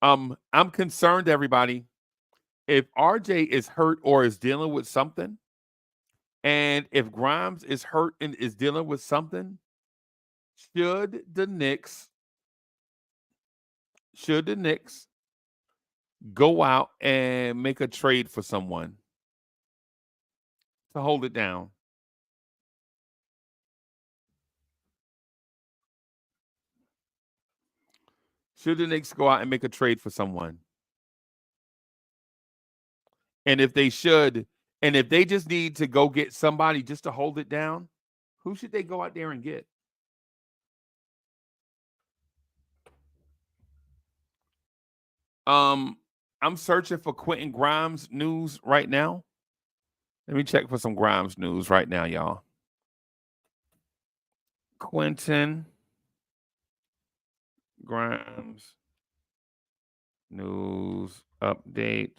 I'm concerned, everybody. If RJ is hurt or is dealing with something, and if Grimes is hurt and is dealing with something, should the Knicks go out and make a trade for someone to hold it down? Should the Knicks go out and make a trade for someone? And if they should, and if they just need to go get somebody just to hold it down, who should they go out there and get? I'm searching for Quentin Grimes news right now. Let me check for some Grimes news right now, y'all. Quentin Grimes news update.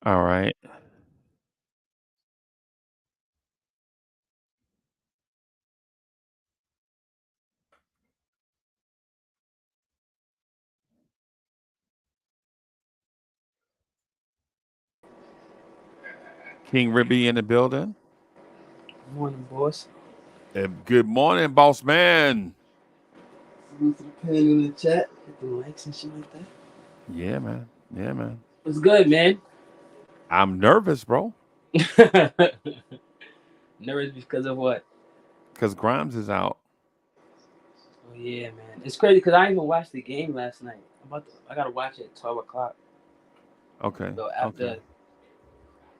All right. King Ribby in the building. Good morning, boss. Good morning, boss man. Go to the pen in the chat, hit the likes and shit like that. Yeah, man. Yeah, man. What's good, man? I'm nervous, bro. Nervous because of what? Because Grimes is out. Oh yeah, man. It's crazy because I didn't even watch the game last night. I gotta watch it at 12 o'clock. Okay. So after Okay.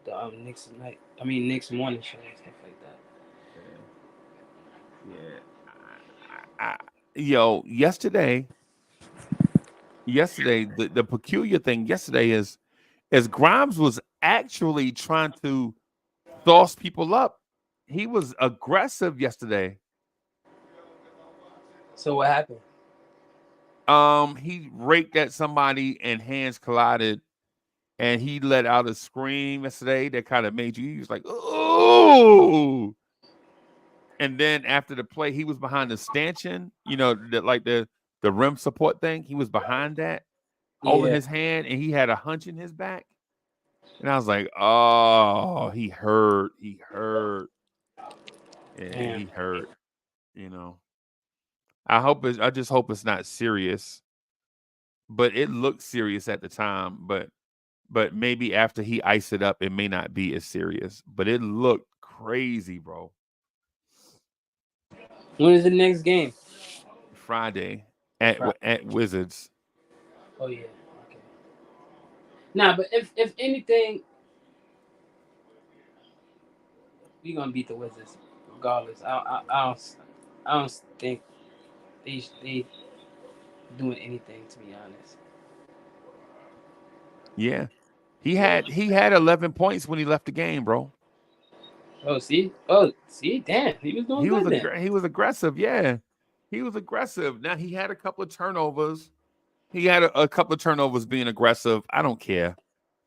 the Knicks night, I mean Knicks morning show and stuff like that. Yeah. Yo, yesterday, the peculiar thing yesterday is Grimes was actually trying to sauce people up. He was aggressive yesterday. So what happened? He raked at somebody and hands collided, and he let out a scream yesterday that kind of made you. He was like, "Ooh!" And then after the play, he was behind the stanchion, the rim support thing. He was behind that, holding Yeah. his hand, and he had a hunch in his back. And I was like, "Oh, he hurt. He hurt. Yeah, Damn. he hurt." You know. I just hope it's not serious. But it looked serious at the time. But maybe after he iced it up, it may not be as serious. But it looked crazy, bro. When is the next game? Friday at Friday. at Wizards. Oh yeah. Okay. Nah, but if anything, we gonna beat the Wizards regardless. I don't think they doing anything, to be honest. Yeah. He had 11 points when he left the game, bro. Oh, see, damn, he was doing good then. He was aggressive, yeah. He was aggressive. Now he had a couple of turnovers. He had a couple of turnovers being aggressive. I don't care.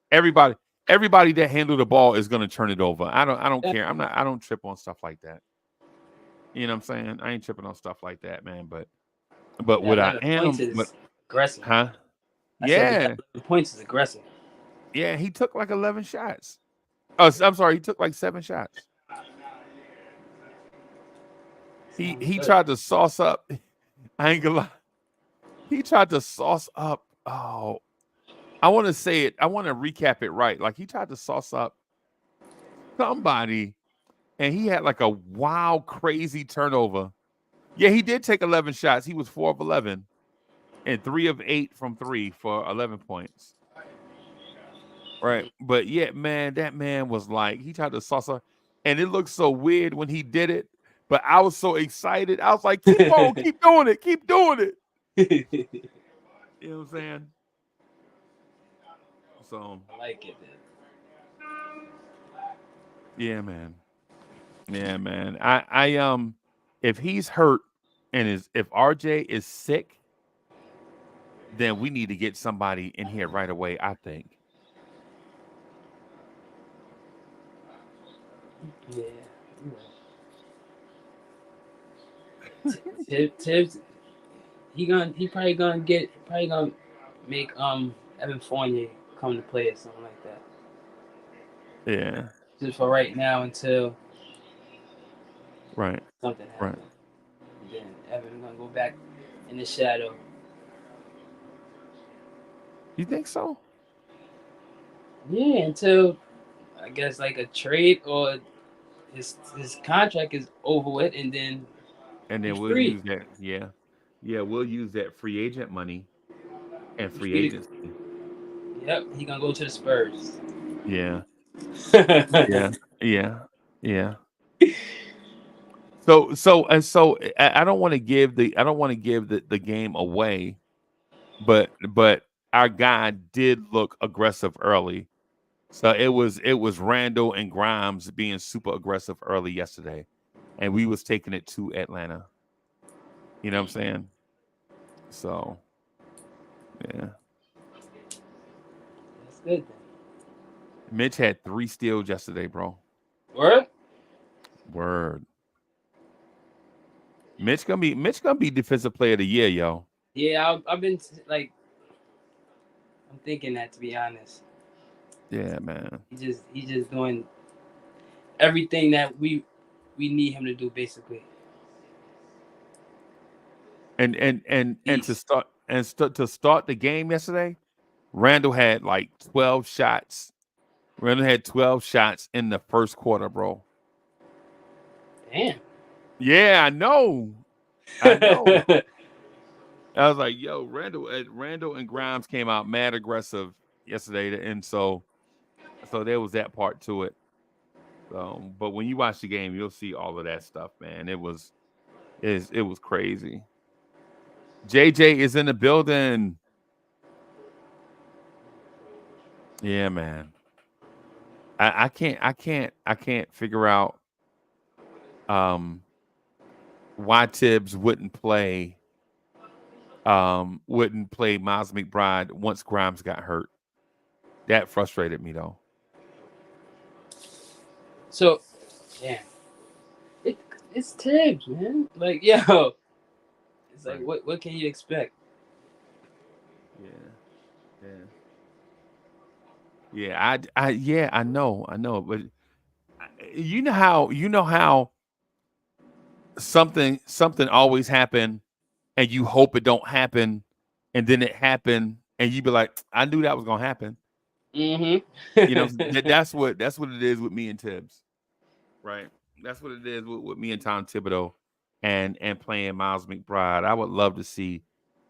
Everybody that handled the ball is gonna turn it over. I don't care. I don't trip on stuff like that. You know what I'm saying? I ain't tripping on stuff like that, man. But Yeah, what I 11 points am, is aggressive. huh? I said that Yeah. 11 points is aggressive. Yeah, he took like 11 shots. Oh, I'm sorry, he took like 7 shots. Sounds He good. tried to sauce up. I ain't gonna lie. He tried to sauce up. Oh, I want to say it. I want to recap it right. Like he tried to sauce up somebody, and he had like a wild, crazy turnover. Yeah, he did take 11 shots. He was 4 of 11 and 3 of 8 from 3 for 11 points. Right. But yeah, man, that man was like, he tried to sauce up, and it looked so weird when he did it. But I was so excited. I was like, keep on, keep doing it, keep doing it. You know what I'm saying? So I like it, man. Yeah, man. Yeah, man. I if he's hurt and if RJ is sick, then we need to get somebody in here right away, I think. Yeah. Tibbs, he probably gonna make Evan Fournier come to play or something like that. Yeah. Just for right now until Right. something Right. happens. And then Evan gonna go back in the shadow. You think so? Yeah, until I guess like a trade or his contract is over with, and then And then he's we'll free. use that. Yeah. Yeah, we'll use that free agent money and He's free free to, agency. yep, he gonna go to the Spurs. Yeah. Yeah. Yeah. Yeah. So I don't want to give the game away, but our guy did look aggressive early. So it was Randall and Grimes being super aggressive early yesterday, and we was taking it to Atlanta. You know what I'm saying? So yeah, That's good then. Mitch had 3 steals yesterday, bro. Word? Word. Mitch gonna be defensive player of the year, yo. Yeah, I've been like I'm thinking that, to be honest. Yeah, man. He's just doing everything that we need him to do basically. And to East. start the game yesterday, Randall had like 12 shots. Randall had 12 shots in the first quarter, bro. Damn. Yeah, I know. I know. I was like, yo, Randall and Grimes came out mad aggressive yesterday, and so there was that part to it. So, but when you watch the game, you'll see all of that stuff, man. It was crazy. JJ is in the building. Yeah, man. I can't figure out um why Tibbs wouldn't play Miles McBride once Grimes got hurt. That frustrated me though. So, damn. It, it's Tibbs, man. Like, yo, it's like Right. what can you expect? Yeah. Yeah. Yeah. Yeah, I know, but you know how something always happen and you hope it don't happen and then it happened and you be like, I knew that was gonna happen. You know, Mm-hmm. that's what it is with me and Tibbs. Right. That's what it is with me and Tom Thibodeau and playing Miles McBride. I would love to see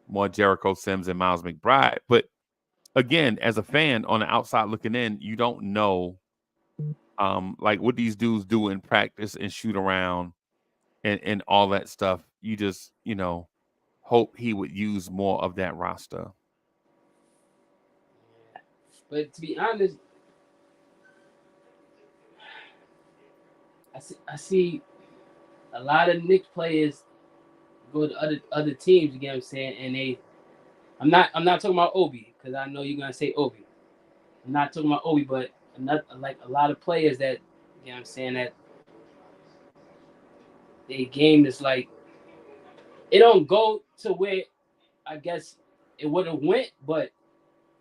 more Jericho Sims and Miles McBride. But again, as a fan on the outside looking in, you don't know like what these dudes do in practice and shoot around and all that stuff. You just, hope he would use more of that roster. But to be honest, I see a lot of Knicks players go to other teams. You get what I'm saying? And I'm not talking about Obi because I know you're gonna say Obi. I'm not talking about Obi, but not like a lot of players that you know what I'm saying that their game is like it don't go to where I guess it would have went, but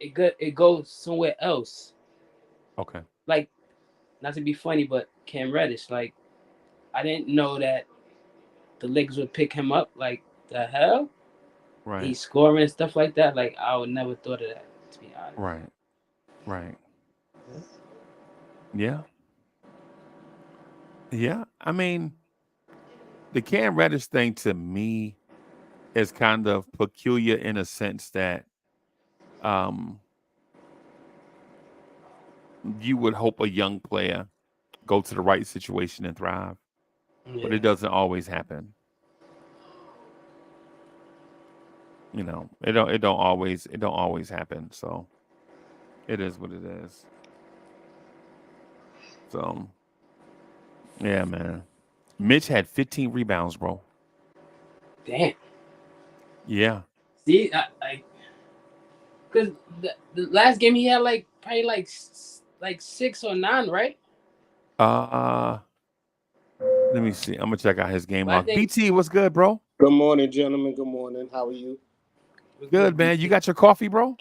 it goes somewhere else. Okay. Like not to be funny, but Cam Reddish, like I didn't know that the Lakers would pick him up. Like the hell, Right. he's scoring and stuff like that. Like I would never thought of that, to be honest. Right. Right. Yeah. Yeah. I mean, the Cam Reddish thing to me is kind of peculiar in a sense that um you would hope a young player go to the right situation and thrive, but Yeah. it doesn't always happen. It don't always happen. So it is what it is. So Yeah, man. Mitch had 15 rebounds, bro. Damn. Yeah. See, because the last game he had like probably like 6 or 9, right? Uh, let me see. I'm gonna check out his game But I log. think BT, what's good, bro? Good morning, gentlemen. Good morning. How are you? it was Good, good man. You BT. got your coffee, bro?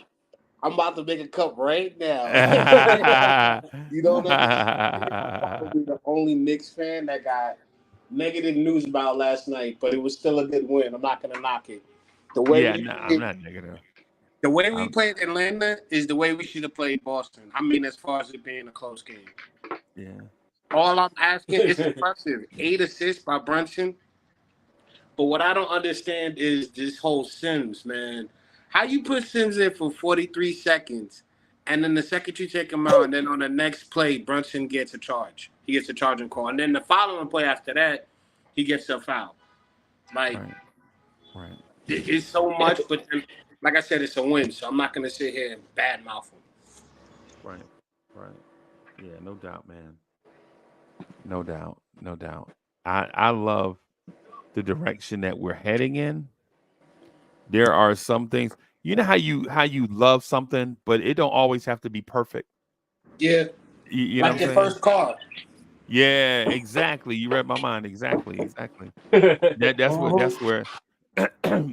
I'm about to make a cup right now. Yeah, You don't understand. I'm probably the only Knicks fan that got negative news about last night, but it was still a good win. I'm not gonna knock it. The way we no, I'm played, not negative. the way we I'm, played Atlanta is the way we should have played Boston. I mean, as far as it being a close game. yeah. All I'm asking is impressive. 8 assists by Brunson. But what I don't understand is this whole Sims, man. How you put Sims in for 43 seconds, and then the second you take him out, and then on the next play, Brunson gets a charge. He gets a charging call. And then the following play after that, he gets a foul. Like, Right, right, it's so much, but then, like I said, it's a win, so I'm not going to sit here and badmouth him. right, right. Yeah, no doubt, man. No doubt, no doubt. I love the direction that we're heading in. There are some things, you know how you love something, but it don't always have to be perfect. Yeah, You know what like I'm your saying? first car. Yeah, exactly. You read my mind. Exactly, exactly. Uh-huh. That's where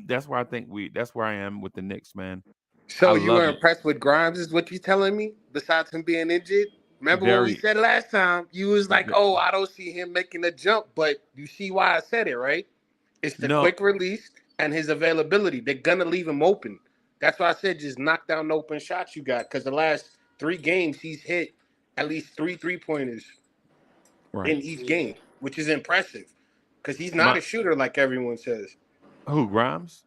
that's where I think that's where I am with the Knicks, man. I So you were love it. impressed with Grimes, is what you telling me? Besides him being injured, remember what we Very, said last time? You was like, "Oh, I don't see him making a jump," but you see why I said it, right? It's the no, quick release and his availability. They're gonna leave him open. That's why I said just knock down the open shots you got. Because the last 3 games, he's hit at least 3 3-pointers right. in each game, which is impressive. Because he's not My a shooter like everyone says. who Grimes?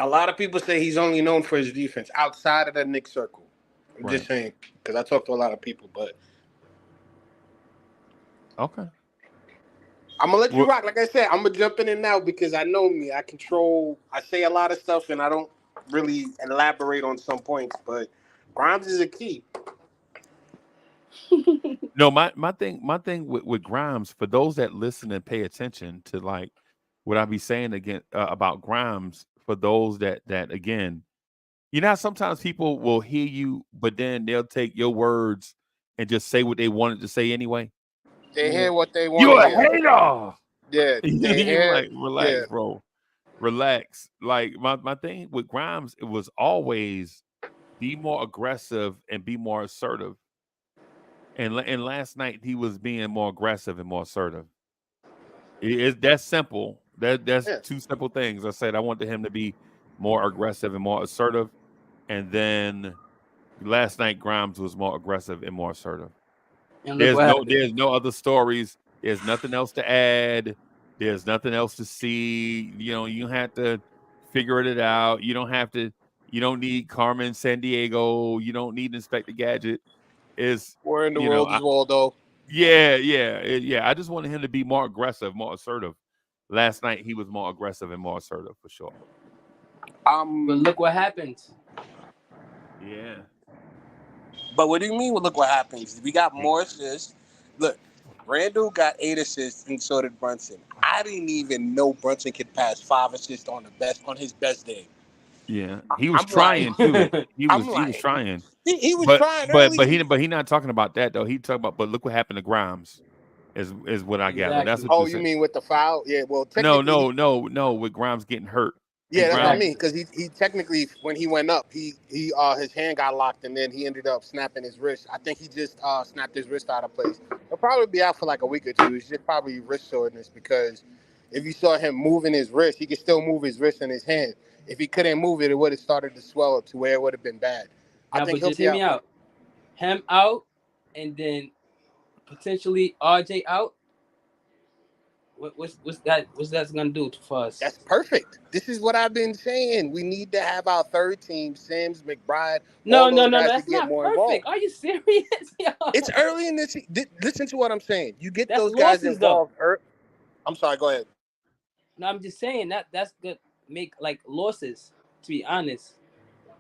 A lot of people say he's only known for his defense outside of the Knicks circle. I'm just Right. saying because I talk to a lot of people, but Okay. I'm gonna let you Well, rock. Like I said, I'm gonna jump in and out because I know me. I control. I say a lot of stuff and I don't really elaborate on some points, but Grimes is a key. no, my thing with Grimes, for those that listen and pay attention to like what I be saying again about Grimes, for those that again, you know how sometimes people will hear you, but then they'll take your words and just say what they wanted to say anyway. They Yeah. hear what they want You to a hear. hater. Yeah, they You hear. like Yeah, relax, bro. Relax. Like my thing with Grimes, it was always be more aggressive and be more assertive. And last night he was being more aggressive and more assertive. That's simple. That's yeah. two simple things. I said I wanted him to be more aggressive and more assertive, and then last night Grimes was more aggressive and more assertive. And look what happened. There's no other stories. There's nothing else to add. There's nothing else to see. You know, you don't have to figure it out. You don't have to. You don't need Carmen San Diego. You don't need Inspector Gadget. Is Where in the you know, world is Waldo? yeah. I just wanted him to be more aggressive, more assertive. Last night he was more aggressive and more assertive for sure. But look what happened. Yeah. But what do you mean? Well, look what happens. We got more assists. Look, Randall got 8 assists, and so did Brunson. I didn't even know Brunson could pass 5 assists on his best day. Yeah. He was I'm like, trying too. I'm He was like, trying. he was But trying early. but he not talking about that though. He talking about but look what happened to Grimes is what I gather. That's Exactly. what you Oh, you said. mean with the foul? Yeah. Well, No, technically, with Grimes getting hurt. yeah, And that's what I Grimes mean. Exactly. Because he technically when he went up, he his hand got locked, and then he ended up snapping his wrist. I think he just snapped his wrist out of place. He'll probably be out for like a week or two. It's just probably wrist soreness because if you saw him moving his wrist, he could still move his wrist and his hand. If he couldn't move it, it would have started to swell to where it would have been bad. I Now, think but he'll just be hear me out for. out. Him out, and then potentially RJ out. What's that? What's that's gonna do for us? That's perfect. This is what I've been saying. We need to have our third team, Sims, McBride, all No, no, those no, guys to that's get not more perfect. involved. Are you serious, yo? It's early in this. Listen to what I'm saying. You get That's those guys losses though. involved. I'm sorry. Go ahead. No, I'm just saying that's good. Make like losses. To be honest.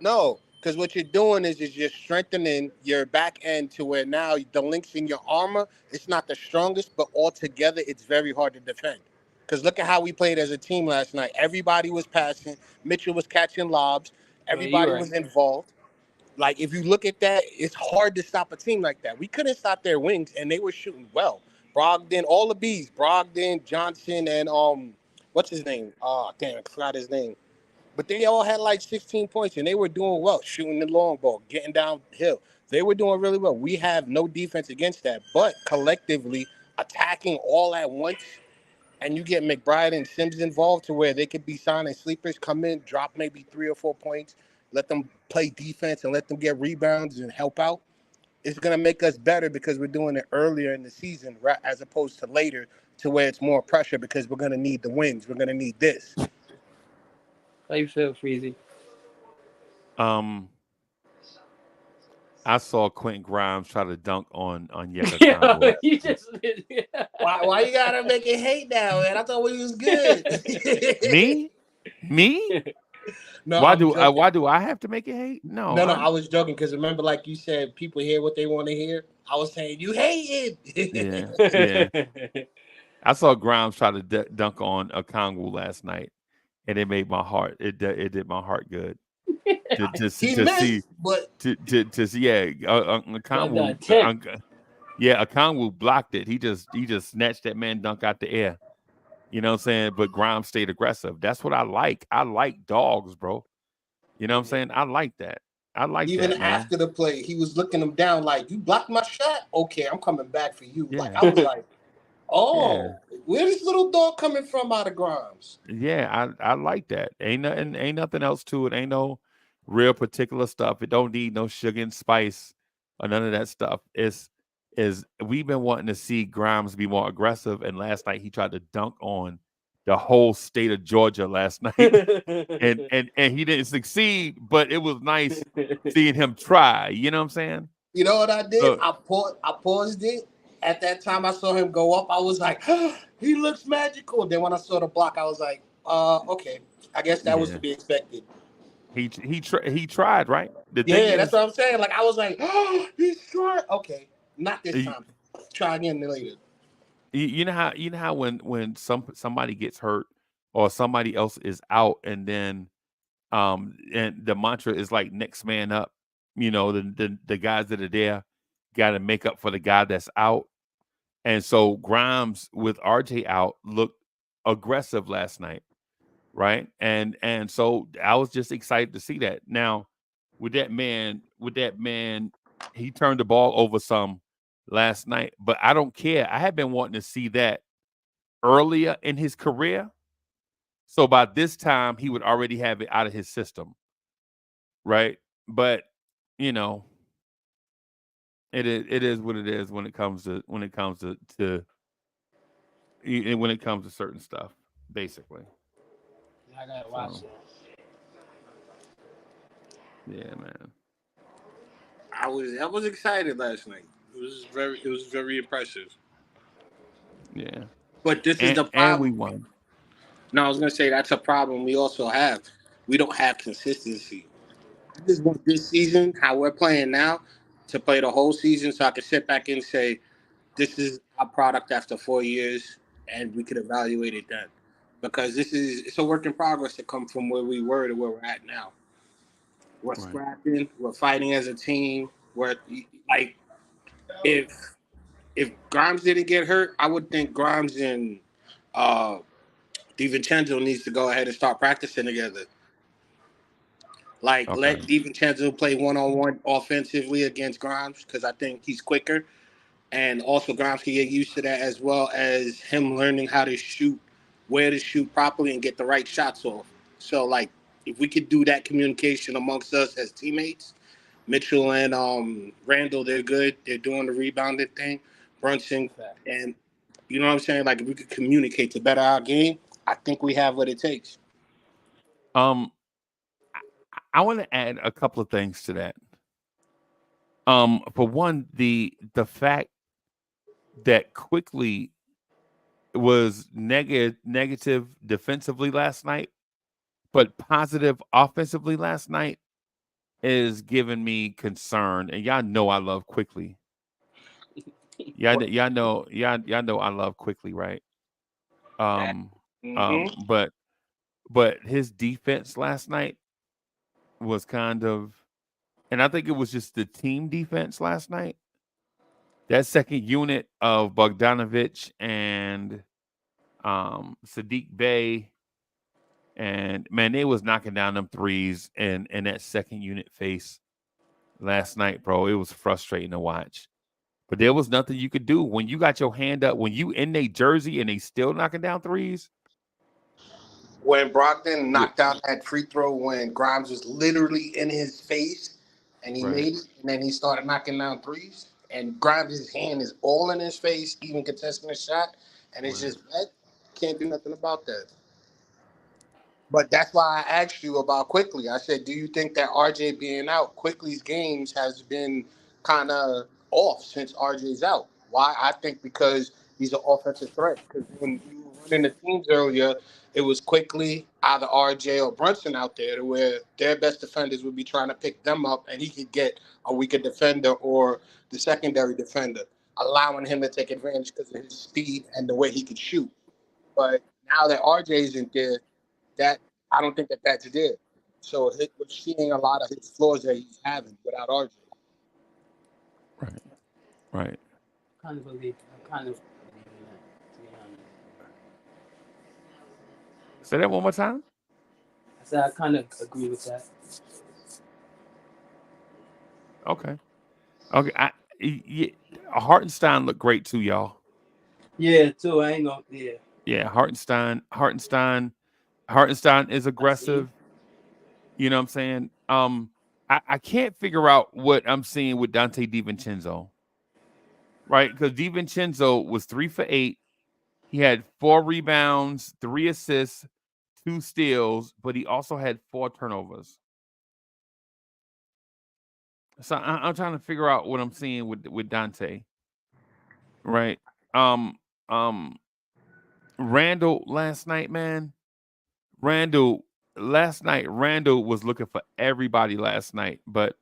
No, Because what you're doing is you're strengthening your back end to where now the links in your armor, it's not the strongest, but altogether it's very hard to defend. Because look at how we played as a team last night. Everybody was passing. Mitchell was catching lobs. Oh, yeah, you're Everybody right. was involved. Like, if you look at that, it's hard to stop a team like that. We couldn't stop their wings, and they were shooting well. Brogdon, all the Bs, Brogdon, Johnson, and what's his name? Oh, damn, I forgot his name. But they all had like 16 points, and they were doing well, shooting the long ball, getting downhill. They were doing really well. We have no defense against that, but collectively attacking all at once, and you get McBride and Sims involved to where they could be signing sleepers, come in, drop maybe 3 or 4 points, let them play defense and let them get rebounds and help out. It's going to make us better because we're doing it earlier in the season as opposed to later to where it's more pressure because we're going to need the wins. We're going to need this. How you feel, Freezie? I saw Quentin Grimes try to dunk on Yeka Yo, Congo. you just Why you got to make it hate now, man? I thought we was good. Me? No, Why I'm do I have to make it hate? No, No, I was joking because remember, like you said, people hear what they want to hear. I was saying you hate it. yeah. I saw Grimes try to dunk on Okongwu last night, and it made my heart. It did my heart good. To see, but to see, yeah, Okongwu, Okongwu blocked it. He just snatched that man dunk out the air. You know what I'm saying? But Grimes stayed aggressive. That's what I like. I like dogs, bro. You know what I'm saying? I like that. I like even that, man. after the play, he was looking him down like, "You blocked my shot. Okay, I'm coming back for you." Yeah. Like I was like, "Oh, where's this little dog coming from out of Grimes?" Yeah, I like that. Ain't nothing else to it. Ain't no real particular stuff. It don't need no sugar and spice or none of that stuff. We've been wanting to see Grimes be more aggressive, and last night he tried to dunk on the whole state of Georgia last night, and he didn't succeed, but it was nice seeing him try. You know what I'm saying? You know what I did? I paused it. At that time, I saw him go up. I was like, "He looks magical." Then when I saw the block, I was like, okay, I guess that was to be expected." He tried, right? The thing is, that's what I'm saying. Like I was like, "Oh, he's trying." Okay, not this time. Try again later. You know how when somebody gets hurt or somebody else is out, and then and the mantra is like next man up. You know, the guys that are there got to make up for the guy that's out. And so Grimes with RJ out looked aggressive last night, right? And so I was just excited to see that. Now, with that man, he turned the ball over some last night, but I don't care. I have been wanting to see that earlier in his career. So by this time, he would already have it out of his system, right? But you know, it is what it is when it comes to certain stuff, basically. I gotta watch it. Yeah, man. I was excited last night. It was very impressive. Yeah. But this is the problem. And we won. No, I was gonna say that's a problem we also have. We don't have consistency. I just want this season, how we're playing now, to play the whole season so I can sit back and say, this is our product after 4 years, and we could evaluate it then. Because it's a work in progress to come from where we were to where we're at now. We're scrapping, we're fighting as a team. We're like, if Grimes didn't get hurt, I would think Grimes and DiVincenzo needs to go ahead and start practicing together. Like, let DiVincenzo play one-on-one offensively against Grimes because I think he's quicker. And also Grimes can get used to that as well as him learning how to shoot, where to shoot properly and get the right shots off. So, like, if we could do that communication amongst us as teammates, Mitchell and Randall, they're good. They're doing the rebounding thing. Brunson, and you know what I'm saying? Like, if we could communicate to better our game, I think we have what it takes. I want to add a couple of things to that. For one, the fact that Quickly was negative defensively last night, but positive offensively last night, is giving me concern, and y'all know I love Quickly. Y'all know I love Quickly, right? Um, but his defense last night was kind of, and I think it was just the team defense last night. That second unit of Bogdanovich and Sadiq Bey, and man, they was knocking down them threes and that second unit face last night, bro. It was frustrating to watch. But there was nothing you could do when you got your hand up, when you in their jersey and they still knocking down threes. When Brogdon Yeah. knocked down that free throw when Grimes was literally in his face and he Right. made it, and then he started knocking down threes, and Grimes' hand is all in his face, even contesting the shot, and it's Right. just wet. Can't do nothing about that. But that's why I asked you about Quickly. I said, do you think that RJ being out, Quickly's games has been kind of off since RJ's out? Why? I think because he's an offensive threat. Because when we were running the teams earlier, it was Quickly, either RJ or Brunson out there, where their best defenders would be trying to pick them up, and he could get a weaker defender or the secondary defender, allowing him to take advantage because of his speed and the way he could shoot. But now that RJ isn't there, that I don't think that that's there. So we're seeing a lot of his flaws that he's having without RJ. Right. Right. I kind of believe in that, to be honest. Say that one more time. I said I kind of agree with that. Okay. Okay. Hartenstein looked great too, y'all. Yeah, too. I ain't gonna. Yeah, Yeah, Hartenstein is I see. aggressive. You know what I'm saying? I can't figure out what I'm seeing with Dante DiVincenzo, right? Because DiVincenzo was 3 for 8. He had 4 rebounds, 3 assists, 2 steals, but he also had 4 turnovers. So I'm trying to figure out what I'm seeing with Dante, right? Um, um, Randall last night, man. Randall Randall was looking for everybody last night, but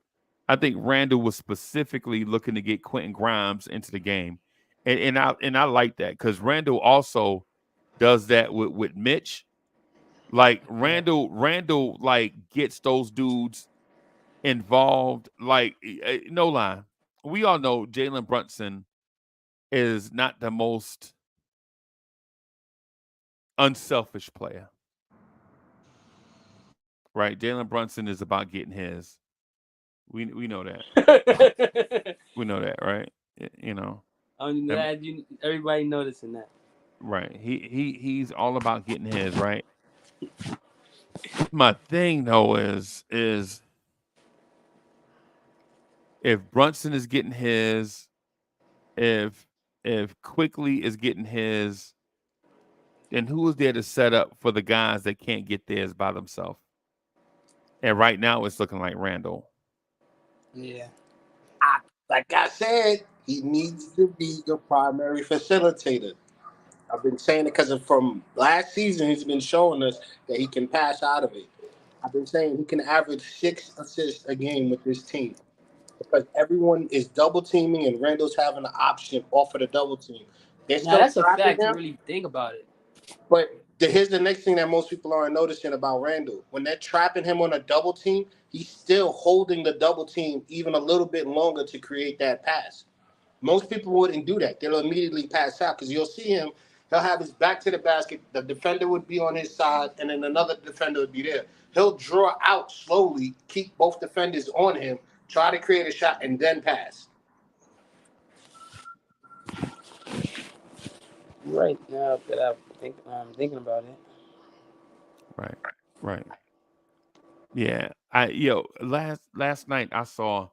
I think Randall was specifically looking to get Quentin Grimes into the game, and I like that because Randall also does that with Mitch. Like Yeah. Randall like gets those dudes involved. Like no lie, we all know Jalen Brunson is not the most unselfish player, right? Jalen Brunson is about getting his. We know that. We know that, right? You know, I'm um, glad everybody noticing that. right? He's all about getting his, right? My thing though is if Brunson is getting his, if Quickly is getting his, then who is there to set up for the guys that can't get theirs by themselves? And right now it's looking like Randall. Yeah. Like I said, he needs to be your primary facilitator. I've been saying it because from last season, he's been showing us that he can pass out of it. I've been saying he can average 6 assists a game with this team because everyone is double teaming and Randall's having an option off of the double team. They're Now still that's a trapping fact to him, really think about it. but here's the next thing that most people aren't noticing about Randall. When they're trapping him on a double team, he's still holding the double team even a little bit longer to create that pass. Most people wouldn't do that. They'll immediately pass out because you'll see him. He'll have his back to the basket. The defender would be on his side, and then another defender would be there. He'll draw out slowly, keep both defenders on him, try to create a shot, and then pass. Right now that I'm thinking about it. Right. Right. Yeah. Last night I saw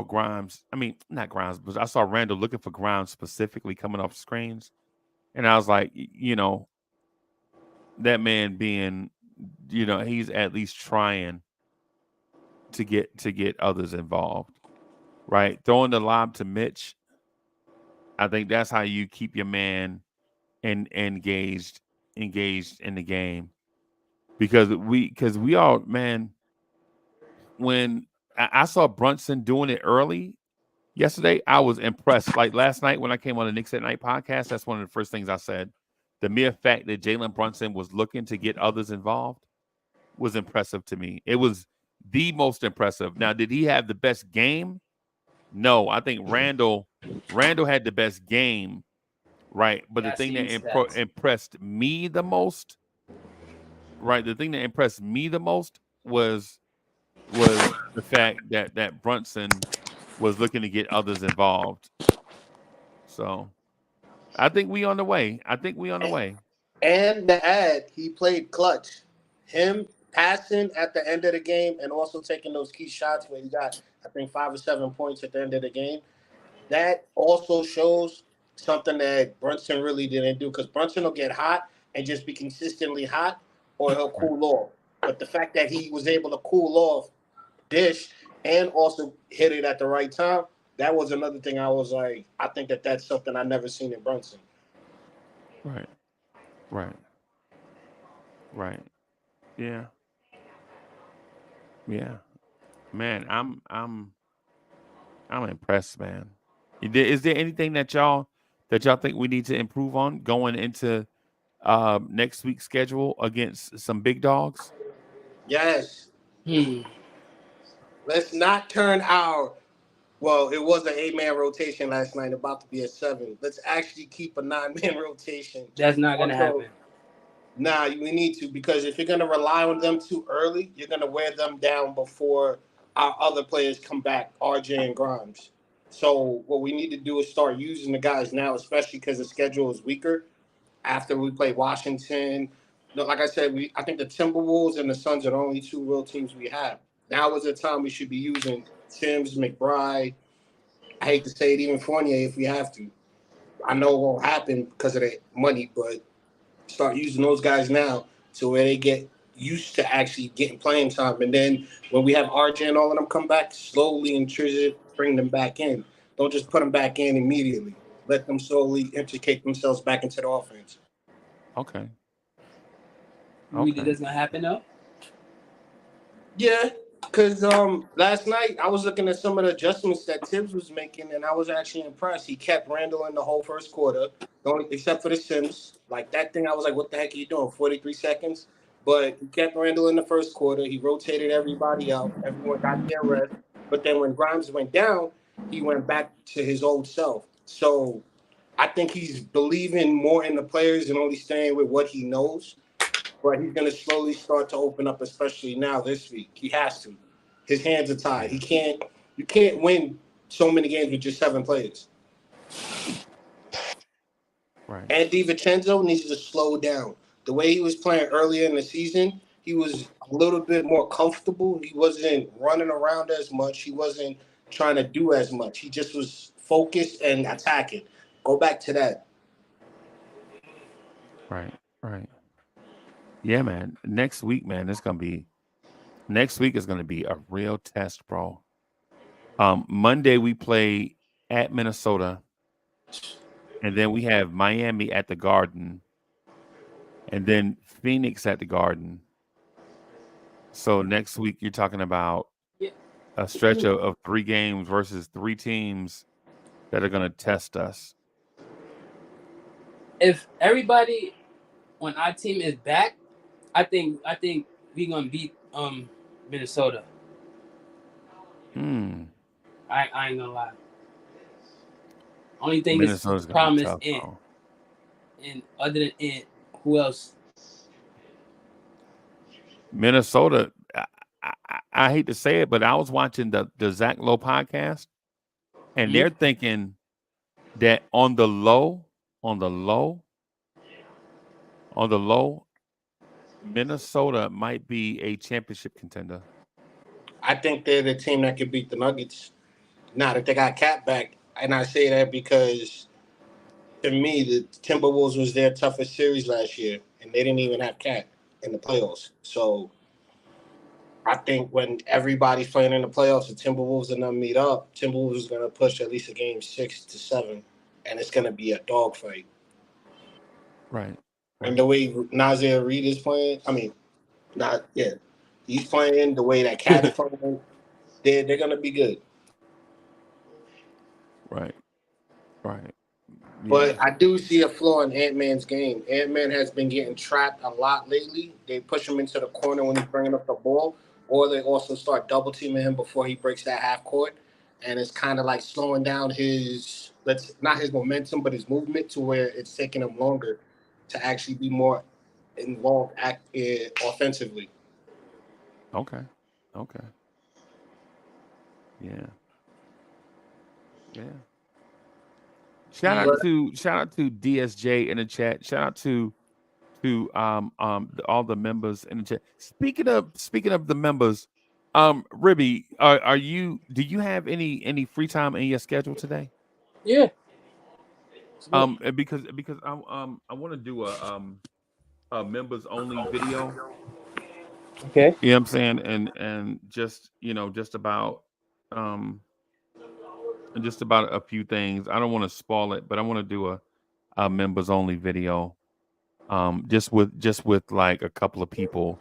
Grimes. I mean, not Grimes, but I saw Randall looking for Grimes specifically coming off screens. And I was like, that man being, he's at least trying to get others involved. Right. Throwing the lob to Mitch, I think that's how you keep your man engaged in the game. Because we all, man, when I saw Brunson doing it early yesterday. I was impressed. Like last night when I came on the Knicks at Night podcast, that's one of the first things I said. The mere fact that Jalen Brunson was looking to get others involved was impressive to me. It was the most impressive. Now, did he have the best game? No, I think Randall had the best game, right? But the thing that impressed me the most, right? The thing that impressed me the most was the fact that Brunson was looking to get others involved. So I think we on the way. And the ad, he played clutch. Him passing at the end of the game and also taking those key shots where he got, I think, 5 or 7 points at the end of the game. That also shows something that Brunson really didn't do, because Brunson will get hot and just be consistently hot, or he'll cool off. But the fact that he was able to cool off, dish, and also hit it at the right time, that was another thing I was like, I think that's something I never seen in Brunson. Right. Yeah. Man, I'm impressed, man. Is there anything that y'all think we need to improve on going into next week's schedule against some big dogs? Yes. Let's not turn our, well, it was an 8-man rotation last night, about to be a 7. Let's actually keep a 9-man rotation. That's not going to happen. Nah, we need to, because if you're going to rely on them too early, you're going to wear them down before our other players come back, RJ and Grimes. So what we need to do is start using the guys now, especially because the schedule is weaker. After we play Washington, like I said, I think the Timberwolves and the Suns are the only 2 real teams we have. Now is the time we should be using Sims, McBride. I hate to say it, even Fournier if we have to. I know it won't happen because of the money, but start using those guys now to where they get used to actually getting playing time. And then when we have RJ and all of them come back, slowly and bring them back in. Don't just put them back in immediately. Let them slowly integrate themselves back into the offense. Okay. You think that's going to happen, though? Yeah, because last night I was looking at some of the adjustments that Tibbs was making, and I was actually impressed. He kept Randall in the whole first quarter, except for the Sims. Like that thing, I was like, what the heck are you doing, 43 seconds? But he kept Randall in the first quarter. He rotated everybody out. Everyone got their rest. But then when Grimes went down, he went back to his old self. So I think he's believing more in the players and only staying with what he knows. But he's going to slowly start to open up, especially now this week. He has to. His hands are tied. You can't win so many games with just 7 players. Right. And DiVincenzo needs to slow down. The way he was playing earlier in the season, he was a little bit more comfortable. He wasn't running around as much. He wasn't trying to do as much. He just was focused and attacking. Go back to that. Right. Yeah, man. Next week is going to be a real test, bro. Monday we play at Minnesota, and then we have Miami at the Garden, and then Phoenix at the Garden. So next week you're talking about a stretch of 3 games versus 3 teams that are going to test us. If everybody on our team is back, I think we're gonna beat Minnesota. I ain't gonna lie. Only thing Minnesota's is problem tough, is Ant. And other than Ant, who else? Minnesota. I hate to say it, but I was watching the Zach Lowe podcast, and they're thinking that on the low, Minnesota might be a championship contender. I think they're the team that could beat the Nuggets. Now that they got Cat back, and I say that because to me, the Timberwolves was their toughest series last year, and they didn't even have Cat in the playoffs. So I think when everybody's playing in the playoffs, the Timberwolves and them meet up, Timberwolves is going to push at least a game 6 to 7, and it's going to be a dogfight. Right. And the way Nazir Reed is playing, he's playing the way that Cat's playing. They're gonna be good. Right. Right. Yeah. But I do see a flaw in Ant-Man's game. Ant-Man has been getting trapped a lot lately. They push him into the corner when he's bringing up the ball, or they also start double teaming him before he breaks that half court, and it's kind of like slowing down his not his momentum, but his movement to where it's taking him longer to actually be more involved offensively. Okay. Okay. Yeah. Yeah. Shout out to DSJ in the chat. Shout out to all the members in the chat. Speaking of the members, Ribby, do you have any free time in your schedule today? Yeah. Because I want to do a members only video. Okay. You know what I'm saying? And just just about a few things. I don't want to spoil it, but I want to do a members only video. Just with like a couple of people.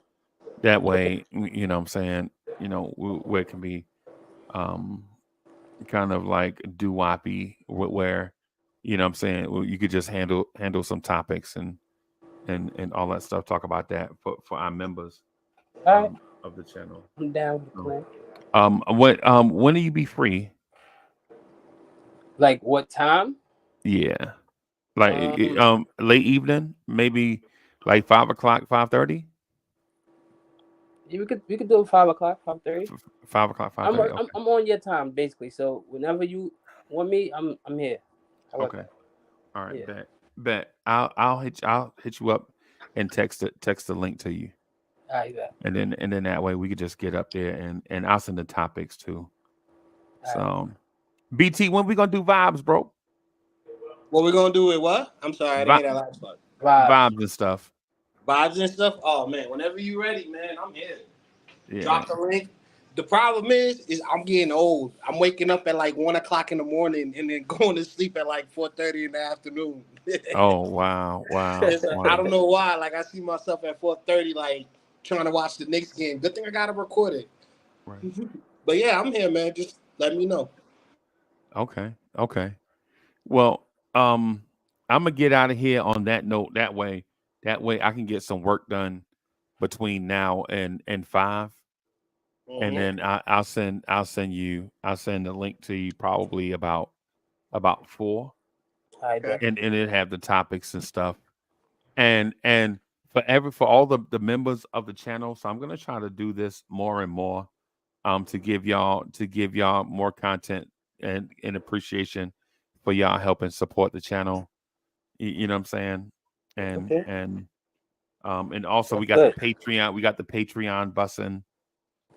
That way, you know what I'm saying, where it can be kind of like doo-woppy, where you know what I'm saying, you could just handle some topics and all that stuff, talk about that for our members All right. of the channel. I'm down with the plan. When do you be free? Like what time? Yeah. Like late evening, maybe like 5 o'clock, 5:30. Yeah, we could do it 5 o'clock, 5:30. 5 o'clock, 5:30. I'm on your time basically. So whenever you want me, I'm here. Okay. All right. Yeah. Bet. I'll hit you up and text the link to you. All right, bet. And then that way we could just get up there and I'll send the topics too. All So BT, when we gonna do vibes, bro? What we gonna do with what? I'm sorry, I didn't hear that last part. Vibes and stuff. Vibes and stuff. Oh man, whenever you ready, man, I'm here. Yeah. Drop the link. The problem is I'm getting old. I'm waking up at like 1 o'clock in the morning and then going to sleep at like 4:30 in the afternoon. Oh wow. I don't know why. Like I see myself at 4:30, like trying to watch the Knicks game. Good thing I got to record it. Right. But yeah, I'm here, man. Just let me know. Okay. Well, I'm gonna get out of here on that note. That way I can get some work done between now and 5. Mm-hmm. And then I'll send the link to you probably about 4. right. And it have the topics and stuff. And for all the members of the channel. So I'm gonna try to do this more and more to give y'all more content and appreciation for y'all helping support the channel. You know what I'm saying? And also we got the Patreon, busing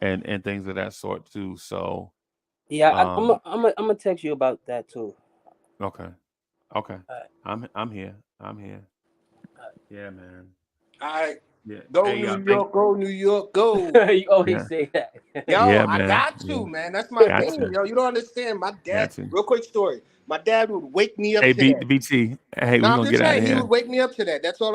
and things of that sort too. So yeah, I'm gonna text you about that too. Okay. Right. I'm here. Yeah, man. All right. Yeah. Go New York, go New York, go. You always say that. Yo, Yeah, I man. got to, Yeah. man. That's my Got thing. to. Yo, you don't understand. My dad, Got to. real quick story. My dad would wake me up Hey, to that. BT. Hey, No, we're I'm gonna just get out saying, of he here. would wake me up to that. That's all